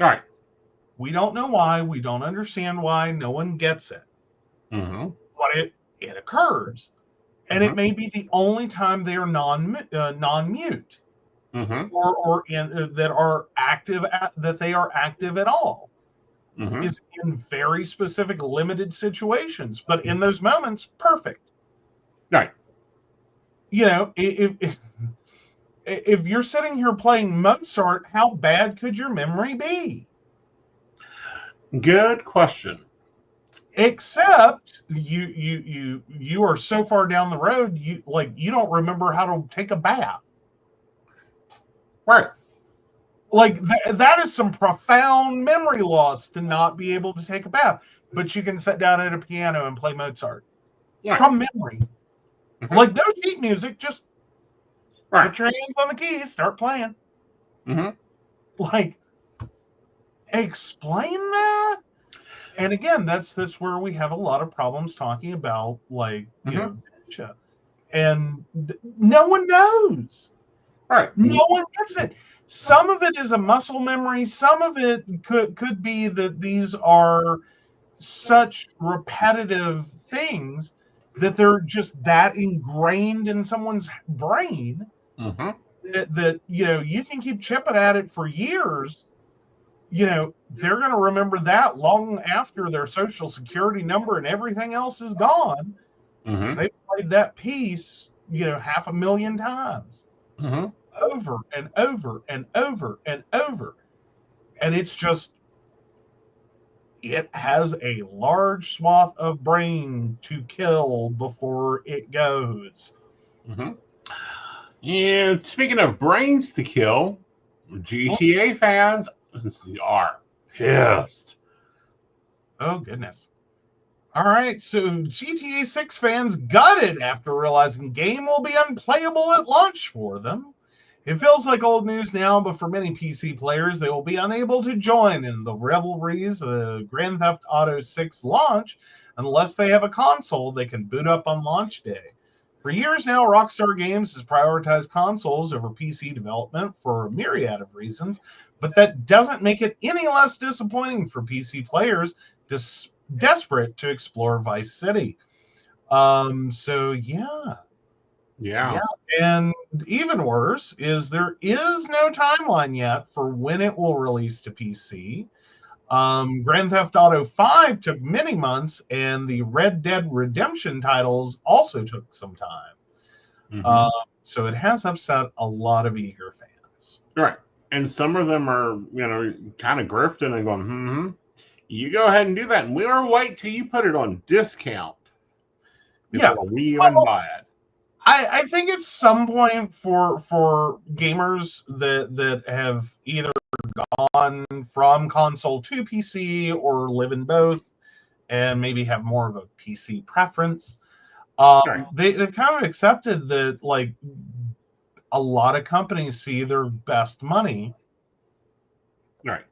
All right. We don't know why. We don't understand why. No one gets it. But it occurs. And it may be the only time they are non-mute. Or that are active that they are active at all. Is in very specific limited situations, but in those moments, perfect. Right. If you're sitting here playing Mozart, how bad could your memory be? Good question. Except you are so far down the road, you don't remember how to take a bath. Right. That is some profound memory loss to not be able to take a bath. But you can sit down at a piano and play Mozart from memory. No sheet music, just put your hands on the keys, start playing. Explain that. And again, that's where we have a lot of problems talking about dementia. And no one knows. Right. No one gets it. Some of it is a muscle memory. Some of it could be that these are such repetitive things that they're just that ingrained in someone's brain that you can keep chipping at it for years. They're going to remember that long after their social security number and everything else is gone. Because they played that piece, 500,000 times. Over and over and over and over. And it's just, it has a large swath of brain to kill before it goes. And speaking of brains to kill, GTA fans are pissed. Oh, goodness. All right, so GTA 6 fans gutted after realizing game will be unplayable at launch for them. It feels like old news now, but for many PC players, they will be unable to join in the revelries of the Grand Theft Auto 6 launch unless they have a console they can boot up on launch day. For years now, Rockstar Games has prioritized consoles over PC development for a myriad of reasons, but that doesn't make it any less disappointing for PC players desperate to explore Vice City. So yeah, and even worse is there is no timeline yet for when it will release to PC. Grand Theft Auto 5 took many months, and the Red Dead Redemption titles also took some time. So it has upset a lot of eager fans. Right. And some of them are, kind of grifting and going, you go ahead and do that. And we'll wait till you put it on discount before we even buy it. I think at some point for gamers that have either gone from console to PC or live in both and maybe have more of a PC preference, they've kind of accepted that, like, a lot of companies see their best money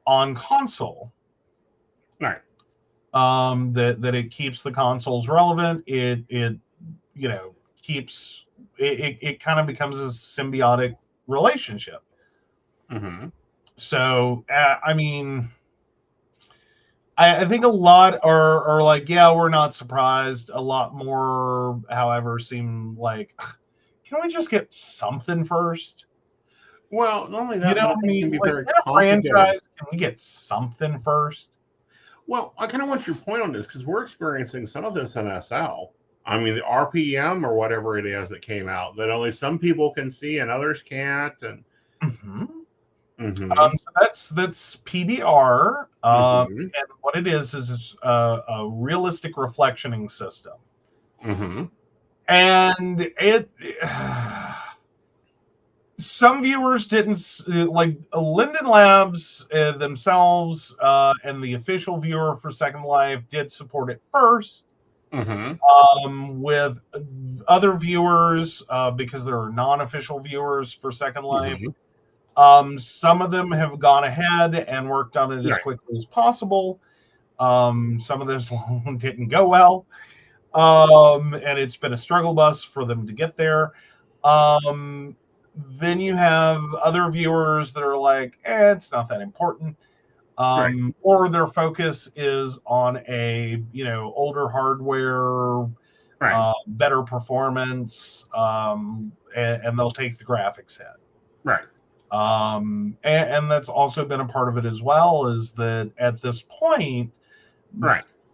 on console. Right. That it keeps the consoles relevant. It keeps it kind of becomes a symbiotic relationship. So I mean, I think a lot are like, yeah, we're not surprised. A lot more, however, seem like, can we just get something first? Well, not only that, but I think it can be very franchise. Can we get something first? Well, I kind of want your point on this because we're experiencing some of this in SL. I mean, the RPM or whatever it is that came out that only some people can see and others can't. And so that's PBR. And what it is it's a realistic reflectioning system. And it some viewers didn't like Linden Labs themselves, and the official viewer for Second Life did support it first. With other viewers, because there are non-official viewers for Second Life, some of them have gone ahead and worked on it as quickly as possible. Some of those didn't go well, and it's been a struggle bus for them to get there. Then you have other viewers that are like, it's not that important. Or their focus is on a older hardware, better performance, and they'll take the graphics hit. And that's also been a part of it as well, is that at this point,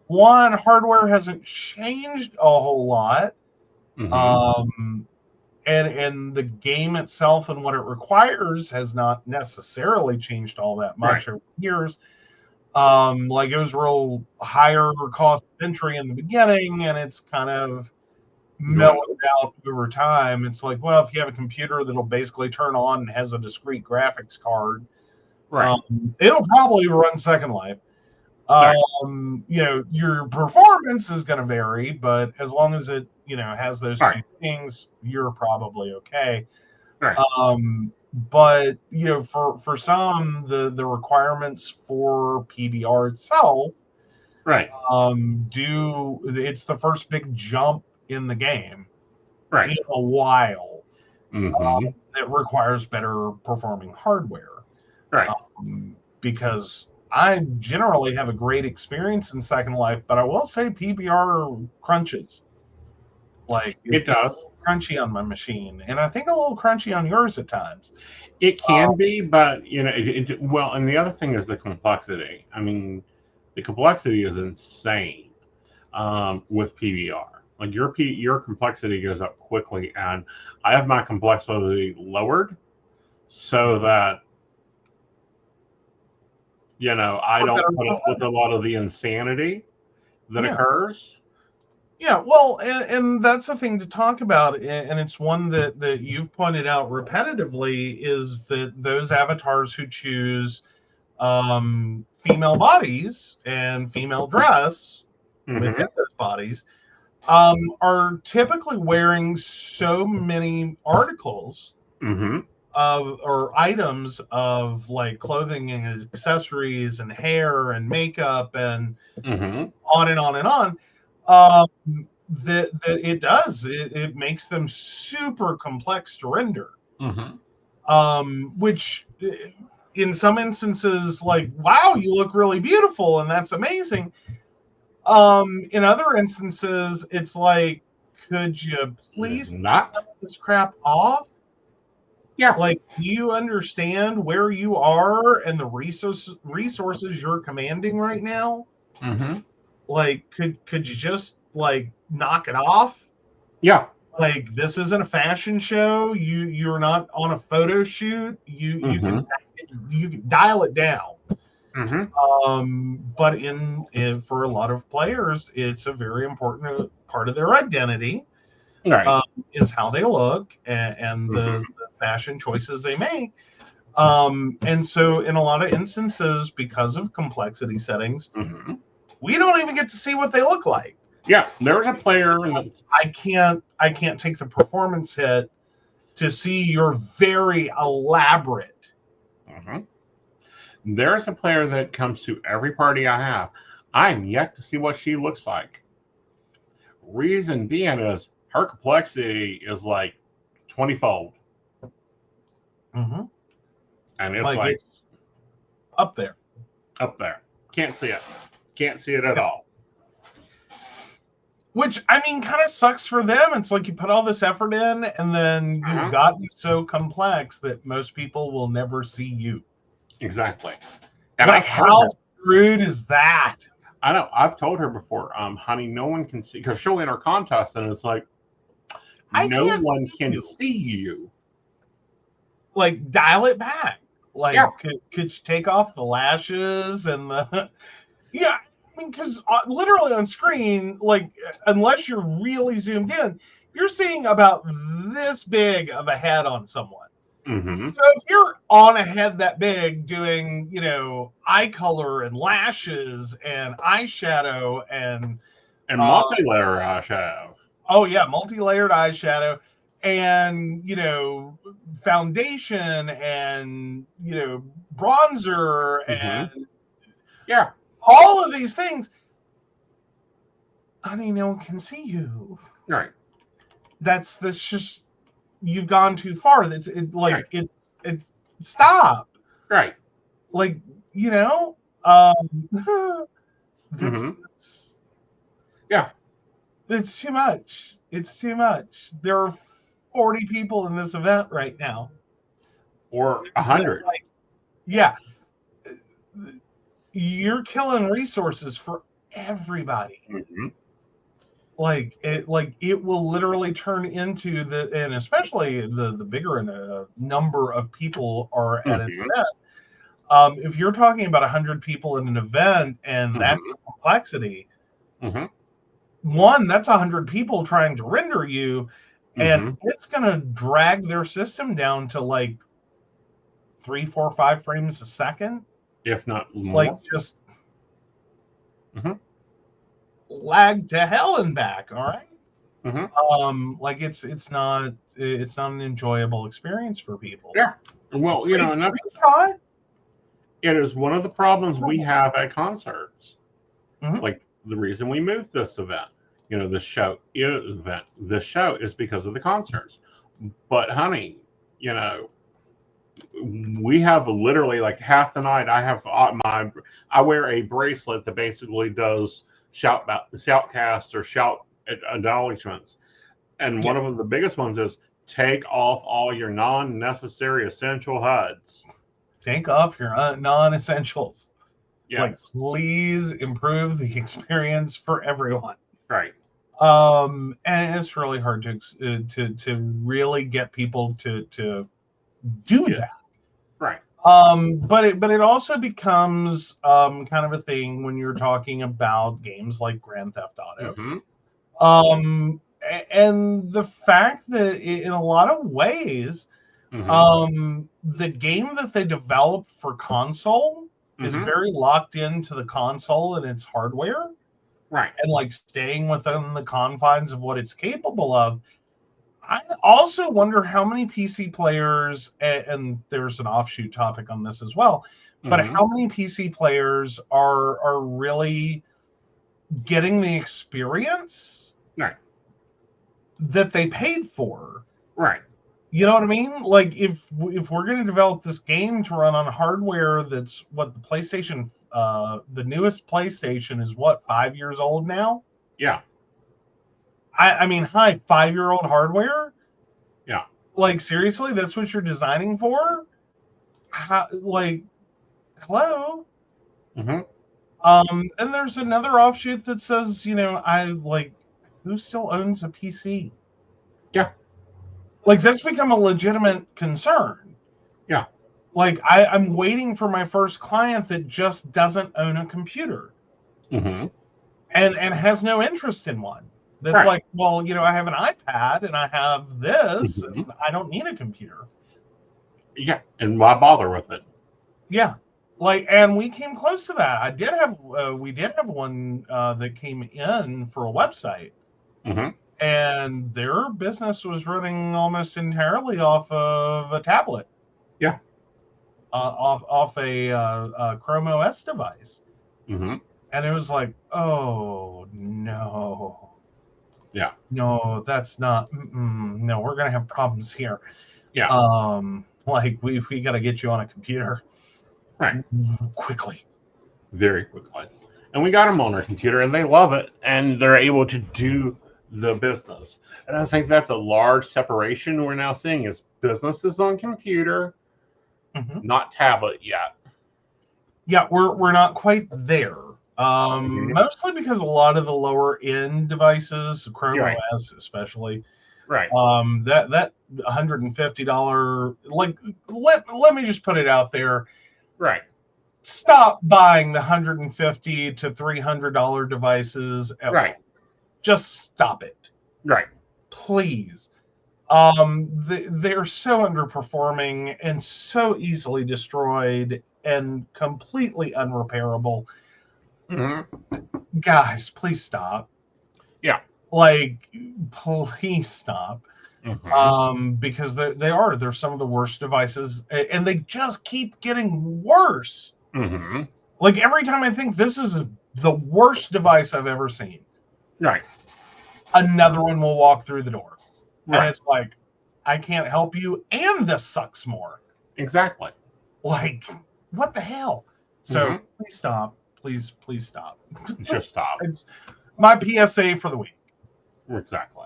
one, hardware hasn't changed a whole lot. And the game itself and what it requires has not necessarily changed all that much over the years. Like, it was real higher cost of entry in the beginning, and it's kind of mellowed out over time. It's like, well, if you have a computer that'll basically turn on and has a discrete graphics card, it'll probably run Second Life. Your performance is going to vary, but as long as it has those two things, you're probably okay. But for some, the requirements for PBR itself, it's the first big jump in the game in a while. That requires better performing hardware, because I generally have a great experience in Second Life, but I will say PBR crunches. Like, it does crunchy on my machine, and I think a little crunchy on yours at times. It can be, but well, and the other thing is the complexity. I mean, the complexity is insane with PBR. Like, your complexity goes up quickly, and I have my complexity lowered so that I don't put up with a lot of the insanity that occurs. Yeah, well, and that's the thing to talk about, and it's one that you've pointed out repetitively, is that those avatars who choose female bodies and female dress within those bodies are typically wearing so many articles or items of, like, clothing and accessories and hair and makeup and on and on and on, that it does. It makes them super complex to render. Which in some instances, like, wow, you look really beautiful, and that's amazing. In other instances, it's like, could you please take some of this crap off? Yeah. Like, do you understand where you are and the resources you're commanding right now? Like, could you just like knock it off? Yeah. Like, this isn't a fashion show. You're not on a photo shoot. You can dial it down. But in for a lot of players, it's a very important part of their identity. Right. Is how they look and the fashion choices they make. And so in a lot of instances, because of complexity settings, we don't even get to see what they look like. Yeah, there's a player. I can't take the performance hit to see your very elaborate. There's a player that comes to every party I have. I'm yet to see what she looks like. Reason being is her complexity is like 20-fold. And it's like it's up there. Up there. Can't see it. Can't see it at all. Which, I mean, kind of sucks for them. It's like you put all this effort in, and then you've gotten so complex that most people will never see you. Exactly. And like, how rude is that? I know. I've told her before, honey, no one can see, because she'll enter contest, and it's like, no one can see you. Like, dial it back. Like, could you take off the lashes and the... Yeah, I mean, because literally on screen, like, unless you're really zoomed in, you're seeing about this big of a head on someone. So if you're on a head that big doing, you know, eye color and lashes and eyeshadow and multi-layer eyeshadow. Oh yeah, multi-layered eyeshadow and, you know, foundation and, you know, bronzer and all of these things. Honey, no one can see you. Right. That's just, you've gone too far. It's stop. Right. Like, you know, it's too much. It's too much. There are 40 people in this event right now. Or 100. Like, yeah. You're killing resources for everybody. Like it will literally turn into and especially the bigger a number of people are at an event. If you're talking about 100 people in an event and that's the complexity, one, that's 100 people trying to render you, and it's going to drag their system down to like 3, 4, 5 frames a second, if not more. Like just lag to hell and back. All right. Like it's not an enjoyable experience for people. Yeah. Well, you know, and that's it is one of the problems we have at concerts. Like the reason we moved this event, you know, the show is because of the concerts. But honey, you know, we have literally like half the night. I wear a bracelet that basically does shoutcasts or shout acknowledgments, and one of the biggest ones is take off all your non-necessary essential HUDs. Take off your non-essentials. Yes. Like, please improve the experience for everyone. Right. And it's really hard to really get people to do that. Right. But it also becomes kind of a thing when you're talking about games like Grand Theft Auto. And the fact that in a lot of ways, the game that they developed for console is very locked into the console and its hardware. Right. And like staying within the confines of what it's capable of. I also wonder how many PC players, and there's an offshoot topic on this as well, but how many PC players are really getting the experience that they paid for. Right. You know what I mean? Like if we're going to develop this game to run on hardware that's what the PlayStation, the newest PlayStation is what, 5 years old now? Yeah. I mean, hi, 5-year-old hardware? Yeah. Like seriously, that's what you're designing for? How, like, hello? Mm-hmm. And there's another offshoot that says, you know, who still owns a PC? Yeah. Like that's become a legitimate concern. Yeah. Like I'm waiting for my first client that just doesn't own a computer. Mm-hmm. And has no interest in one. That's Right. like, well, you know, I have an iPad and I have this, Mm-hmm. and I don't need a computer. Yeah. And why bother with it? Yeah. Like, and we came close to that. We did have one that came in for a website, Mm-hmm. and their business was running almost entirely off of a tablet. Yeah. Off a Chrome OS device. Mm-hmm. And it was like, oh no. Yeah. No, that's not. No, we're gonna have problems here. Yeah. Like we got to get you on a computer, Right. Quickly. Very quickly. And we got them on our computer, and they love it, and they're able to do the business. And I think that's a large separation we're now seeing is businesses on computer, not tablet yet. Yeah, we're not quite there. Mostly because a lot of the lower end devices, Chrome OS especially, right? That $150, like let me just put it out there, right? Stop buying the $150 to $300 devices at right. Just stop it, right? Please. They're so underperforming and so easily destroyed and completely unrepairable. Mm-hmm. Guys, please stop. Yeah. Like, please stop. Mm-hmm. Because they're some of the worst devices, and they just keep getting worse. Mm-hmm. Like every time I think this is the worst device I've ever seen, right, another one will walk through the door. Right. And it's like, I can't help you, and this sucks more. Exactly. Like, what the hell? So please stop. Please stop. Just stop. It's my PSA for the week. Exactly.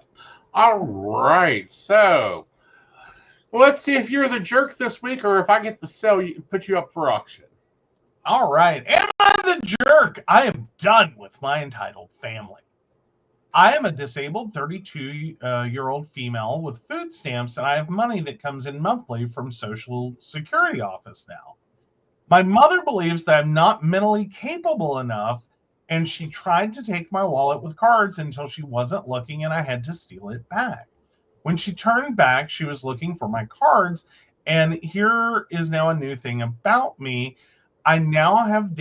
All right. So let's see if you're the jerk this week or if I get to sell you, put you up for auction. All right. Am I the jerk? I am done with my entitled family. I am a disabled 32-year-old female with food stamps, and I have money that comes in monthly from Social Security office now. My mother believes that I'm not mentally capable enough, and she tried to take my wallet with cards until she wasn't looking, and I had to steal it back. When she turned back, she was looking for my cards, and here is now a new thing about me. I now have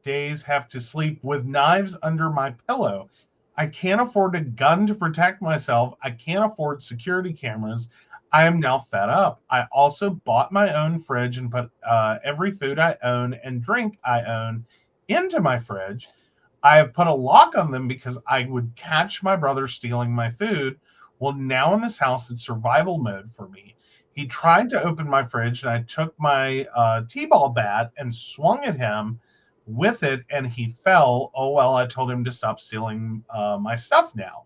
days have to sleep with knives under my pillow. I can't afford a gun to protect myself. I can't afford security cameras. I am now fed up. I also bought my own fridge and put every food I own and drink I own into my fridge. I have put a lock on them because I would catch my brother stealing my food. Well, now in this house, it's survival mode for me. He tried to open my fridge, and I took my t-ball bat and swung at him with it, and he fell. Oh, well, I told him to stop stealing my stuff now.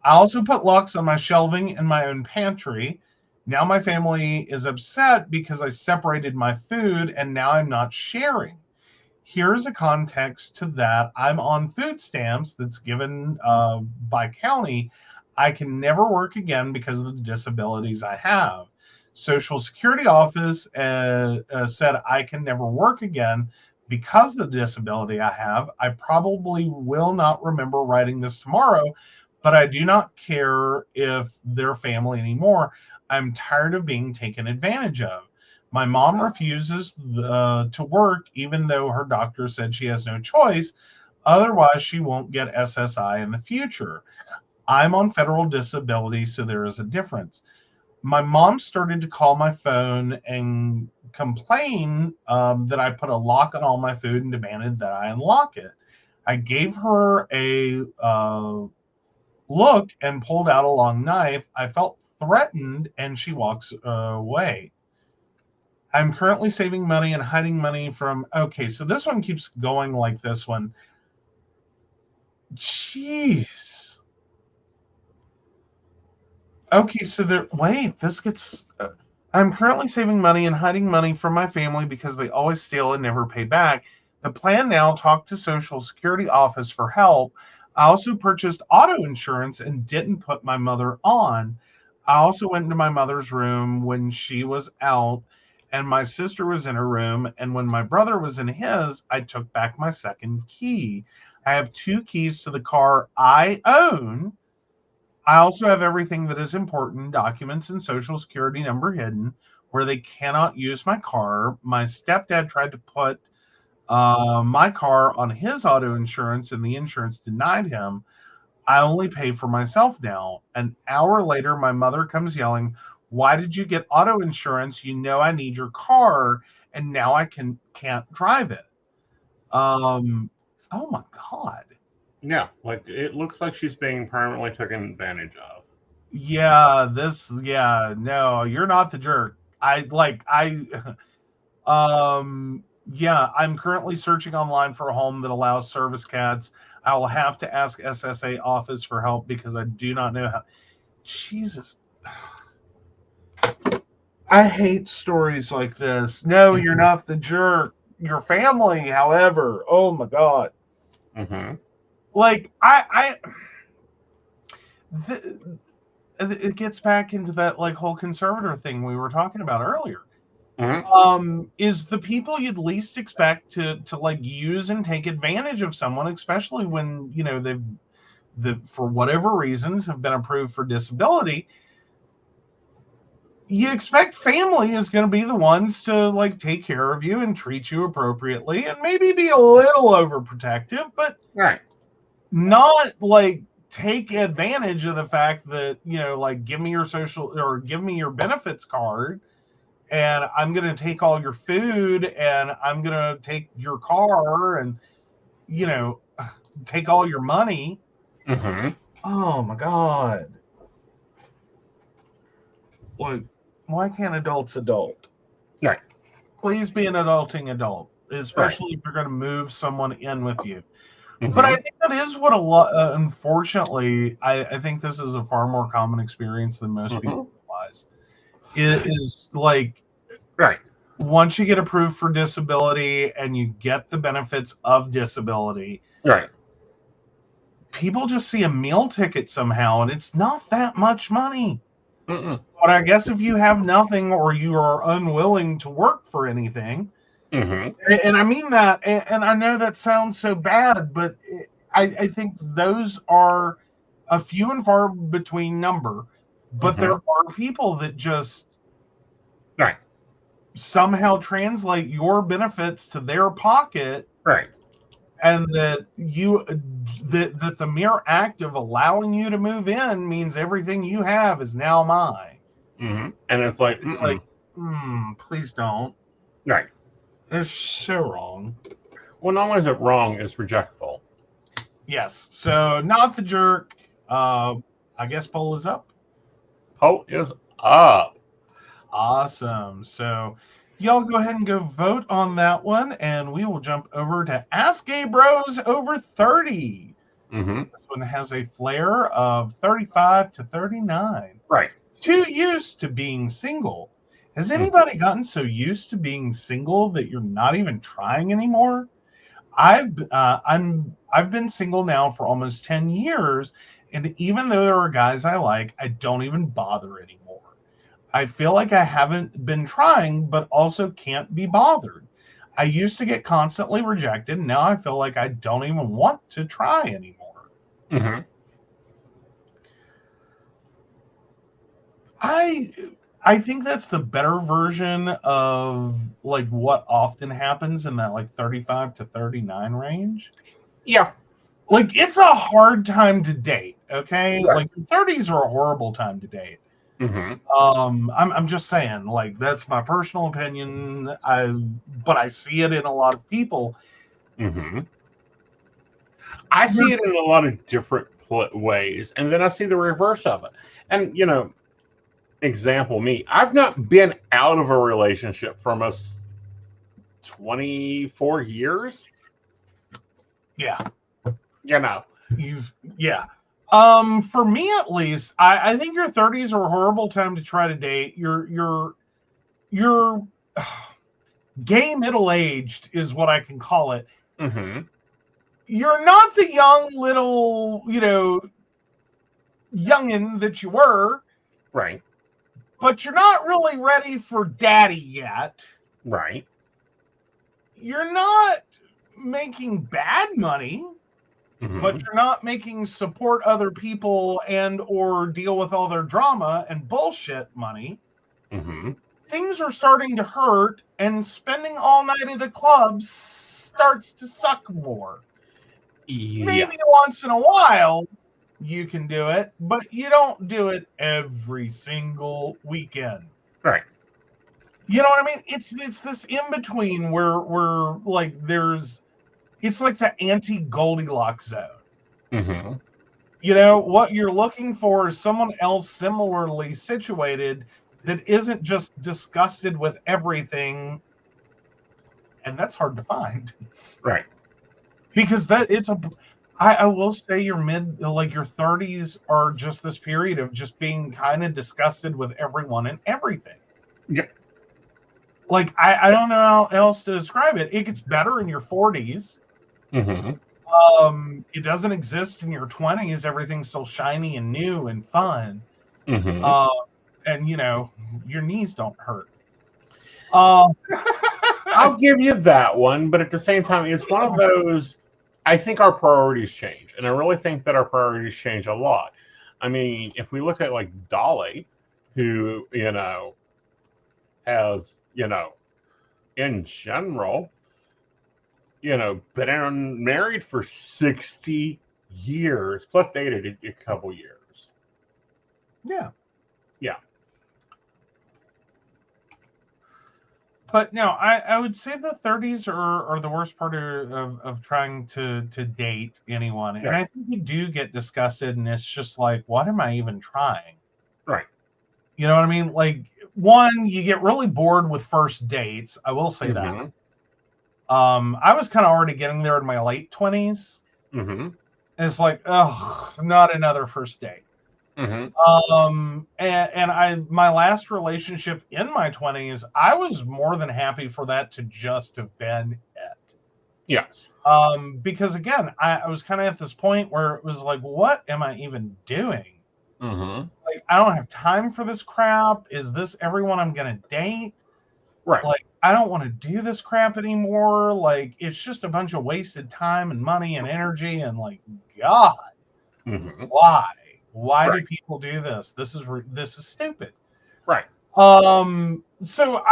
I also put locks on my shelving in my own pantry. Now my family is upset because I separated my food, and now I'm not sharing. Here's a context to that. I'm on food stamps that's given by county. I can never work again because of the disabilities I have. Social Security office said I can never work again because of the disability I have. I probably will not remember writing this tomorrow, but I do not care if they're family anymore. I'm tired of being taken advantage of. My mom refuses to work, even though her doctor said she has no choice. Otherwise, she won't get SSI in the future. I'm on federal disability, so there is a difference. My mom started to call my phone and complain that I put a lock on all my food and demanded that I unlock it. I gave her a look and pulled out a long knife. I felt threatened, and she walks away. I'm currently saving money and hiding money from. Okay, so this one keeps going like this one. Jeez. Okay, so there. Wait, this gets. I'm currently saving money and hiding money from my family because they always steal and never pay back. The plan now: talk to Social Security office for help. I also purchased auto insurance and didn't put my mother on. I also went into my mother's room when she was out, and my sister was in her room. And when my brother was in his, I took back my second key. I have 2 keys to the car I own. I also have everything that is important, documents and social security number hidden where they cannot use my car. My stepdad tried to put my car on his auto insurance and the insurance denied him. I only pay for myself now. An hour later, my mother comes yelling, "Why did you get auto insurance? You know I need your car, and now I can't drive it." Oh my God. Yeah, like it looks like she's being permanently taken advantage of. Yeah, no, you're not the jerk. Yeah, I'm currently searching online for a home that allows service cats. I will have to ask SSA office for help because I do not know how. Jesus. I hate stories like this. No, you're not the jerk. Your family, however, oh my God. Mm-hmm. Like, it gets back into that like whole conservator thing we were talking about earlier. Mm-hmm. Is the people you'd least expect to like use and take advantage of someone, especially when you know they've for whatever reasons have been approved for disability. You expect family is going to be the ones to like take care of you and treat you appropriately and maybe be a little overprotective, but Right. not like take advantage of the fact that, you know, like give me your social or give me your benefits card and I'm going to take all your food and I'm going to take your car and, you know, take all your money. Mm-hmm. Oh my God. Like, why can't adults adult? Right. Please be an adulting adult, especially Right. if you're going to move someone in with you. Mm-hmm. But I think that is what a lot, unfortunately, I think this is a far more common experience than most people realize. It is like, right. Once you get approved for disability and you get the benefits of disability, right, people just see a meal ticket somehow, and it's not that much money. Mm-mm. But I guess if you have nothing or you are unwilling to work for anything, and I mean that, and I know that sounds so bad, but I think those are a few and far between number. But there are people that just right, somehow translate your benefits to their pocket, right, and that the mere act of allowing you to move in means everything you have is now mine. and it's like, Please don't. right. It's so wrong. Well, not only is it wrong, it's rejectful. Yes. So not the jerk. I guess poll is up. Poll is up. Awesome. So y'all go ahead and go vote on that one, and we will jump over to Ask Gay Bros over 30. This one has a flair of 35 to 39. Right. Too used to being single. Has anybody gotten so used to being single that you're not even trying anymore? I've been single now for almost 10 years, and even though there are guys I like, I don't even bother anymore. I feel like I haven't been trying, but also can't be bothered. I used to get constantly rejected, and now I feel like I don't even want to try anymore. I think that's the better version of like what often happens in that like 35 to 39 range. Yeah. Like it's a hard time to date, okay? Right. Like 30s are a horrible time to date. I'm just saying, like that's my personal opinion. But I see it in a lot of people. I see it in a lot of different ways, and then I see the reverse of it. And example me, I've not been out of a relationship for almost 24 years. Yeah. For me at least, I think your 30s are a horrible time to try to date. You're gay middle-aged is what I can call it. Mm-hmm. You're not the young little, youngin' that you were. Right. But you're not really ready for daddy yet. Right. You're not making bad money, but you're not making support other people and or deal with all their drama and bullshit money. Mm-hmm. Things are starting to hurt, and spending all night at a club starts to suck more. Yeah. Maybe once in a while you can do it, but you don't do it every single weekend. Right. You know what I mean? It's this in between where like it's like the anti-Goldilocks zone. Mm-hmm. What you're looking for is someone else similarly situated that isn't just disgusted with everything, and that's hard to find. Right. Because I will say your 30s are just this period of just being kind of disgusted with everyone and everything. Yeah. Like, I don't know how else to describe it. It gets better in your 40s. Mm-hmm. It doesn't exist in your 20s. Everything's still shiny and new and fun. Mm-hmm. And, your knees don't hurt. I'll give you that one, but at the same time, it's one of those, I think our priorities change, and I really think that our priorities change a lot. I mean, if we look at like Dolly, who, has, in general, been married for 60 years, plus dated a couple years. Yeah. Yeah. But no, I would say the 30s are the worst part of trying to date anyone. Yeah. And I think you do get disgusted, and it's just like, what am I even trying? Right. You know what I mean? Like, one, you get really bored with first dates. I will say that. I was kind of already getting there in my late 20s. Mm-hmm. And it's like, ugh, not another first date. Mm-hmm. And my last relationship in my 20s, I was more than happy for that to just have been it. Yes. Because again, I was kind of at this point where it was like, what am I even doing? Mm-hmm. Like, I don't have time for this crap. Is this everyone I'm gonna date? Right. Like, I don't want to do this crap anymore. Like, it's just a bunch of wasted time and money and energy. And like, God, why? Why do people do this? This is stupid. Right. So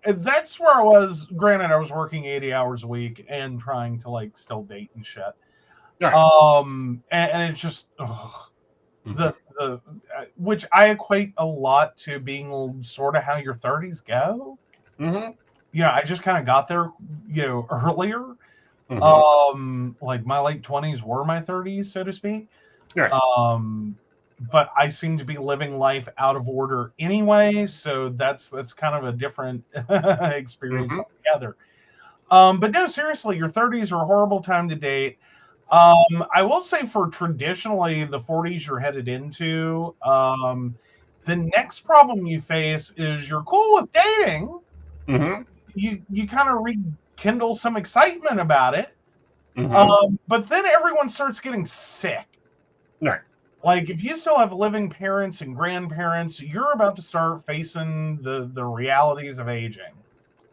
that's where I was. Granted, I was working 80 hours a week and trying to like still date and shit. Right. And it's just which I equate a lot to being sort of how your 30s go. Mm-hmm. I just kind of got there, earlier. Like my late 20s were my 30s, so to speak. Right. But I seem to be living life out of order anyway, so that's kind of a different experience altogether. But no, seriously, your 30s are a horrible time to date. I will say for traditionally the 40s you're headed into, the next problem you face is you're cool with dating. You kind of rekindle some excitement about it. But then everyone starts getting sick. Right. Like, if you still have living parents and grandparents, you're about to start facing the realities of aging.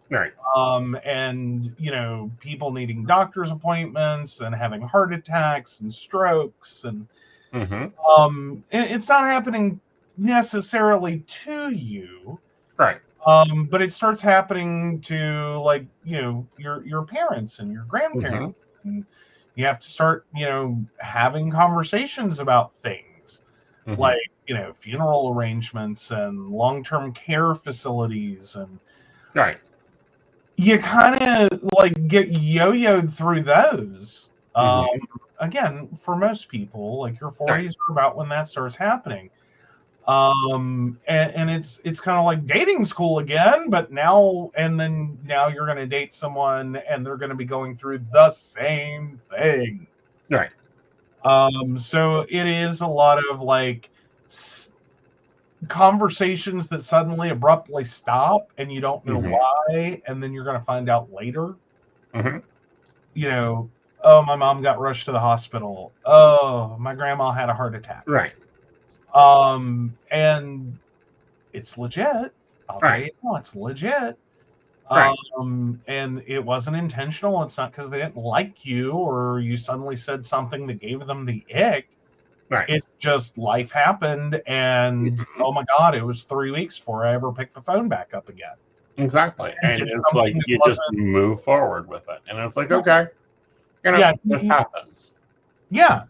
Right. And, people needing doctor's appointments and having heart attacks and strokes. And it's not happening necessarily to you. Right. But it starts happening to, like, your parents and your grandparents. And you have to start, having conversations about things like, funeral arrangements and long-term care facilities. And right. You kind of like get yo-yoed through those. again, for most people, like your 40s are about when that starts happening. And it's kind of like dating school again, but now you're going to date someone and they're going to be going through the same thing. Right. So it is a lot of like conversations that suddenly abruptly stop and you don't know why, and then you're going to find out later. You know, oh, my mom got rushed to the hospital. Oh, my grandma had a heart attack. Right. And it's legit. I'll tell you now, it's legit. Right. And it wasn't intentional. It's not because they didn't like you or you suddenly said something that gave them the ick. Right. It's just life happened, and oh my God, it was 3 weeks before I ever picked the phone back up again. Exactly. And it's like you just move forward with it. And it's like, okay, this happens. Yeah.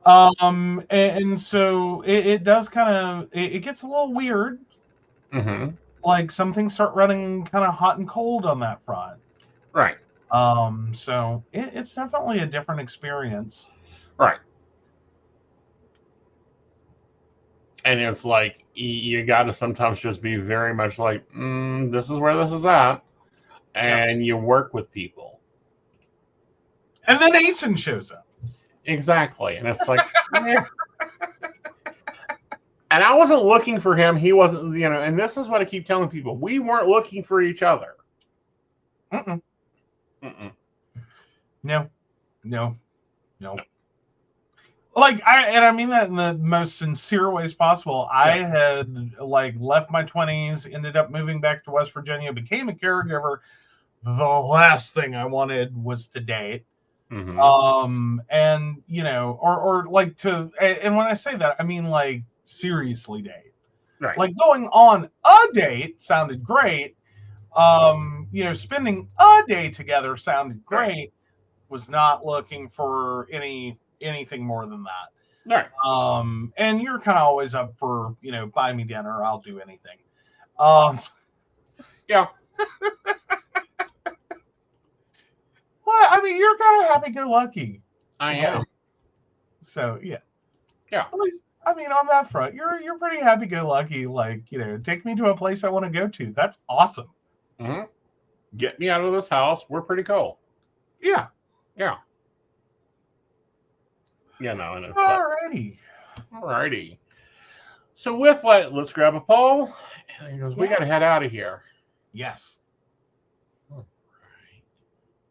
And so it does kind of, it gets a little weird. Like some things start running kind of hot and cold on that front. Right. So it's definitely a different experience. Right. And it's like, you got to sometimes just be very much like, this is where this is at. And you work with people. And then Aeson shows up. Exactly. And it's like, and I wasn't looking for him. He wasn't, and this is what I keep telling people. We weren't looking for each other. No. Like, I mean that in the most sincere ways possible. I had like left my 20s, ended up moving back to West Virginia, became a caregiver. The last thing I wanted was to date. And or like to, and when I say that, I mean like seriously date. Right. Like going on a date sounded great. Spending a day together sounded great. Right. Was not looking for anything more than that. Right. And you're kind of always up for, buy me dinner, I'll do anything. Yeah. Well, I mean, you're kind of happy-go-lucky. I am. So yeah. At least, I mean, on that front, you're pretty happy-go-lucky. Like, take me to a place I want to go to. That's awesome. Get me out of this house. We're pretty cool. Yeah. And it's alrighty. So with that, let's grab a poll. And he goes, we got to head out of here. Yes. All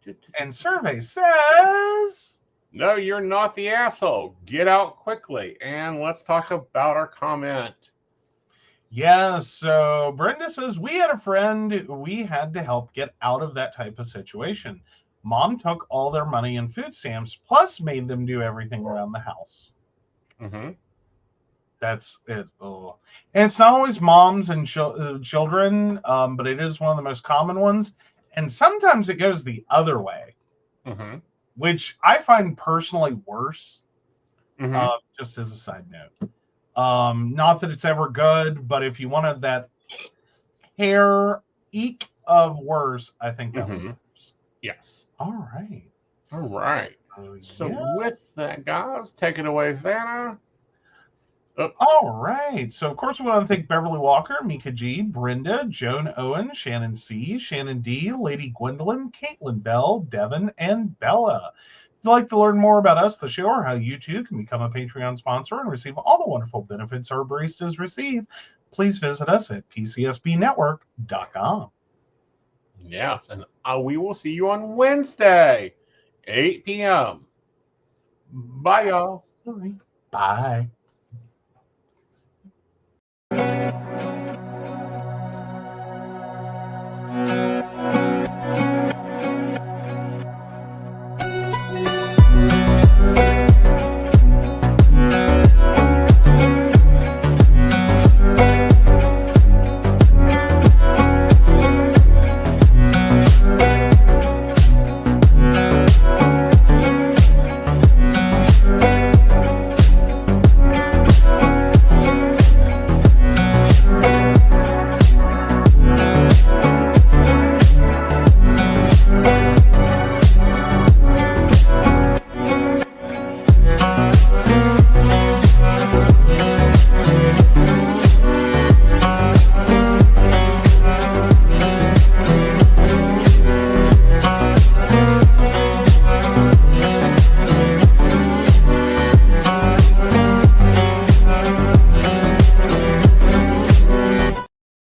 right. And survey says, no, you're not the asshole. Get out quickly. And let's talk about our comment. Yeah, so Brenda says, we had a friend we had to help get out of that type of situation. Mom took all their money and food stamps, plus made them do everything around the house. That's it. Oh. And it's not always moms and children, but it is one of the most common ones. And sometimes it goes the other way, which I find personally worse, just as a side note. Not that it's ever good, but if you wanted that hair eek of worse, I think that would be worse. Yes. All right. So with that, guys, take it away, Vanna. All right. So, of course, we want to thank Beverly Walker, Mika G, Brenda, Joan Owen, Shannon C, Shannon D, Lady Gwendolyn, Caitlin Bell, Devin, and Bella. If you'd like to learn more about us, the show, or how you too can become a Patreon sponsor and receive all the wonderful benefits our baristas receive, please visit us at pcsbnetwork.com. Yes, and we will see you on Wednesday, 8 p.m. Bye, y'all. Bye.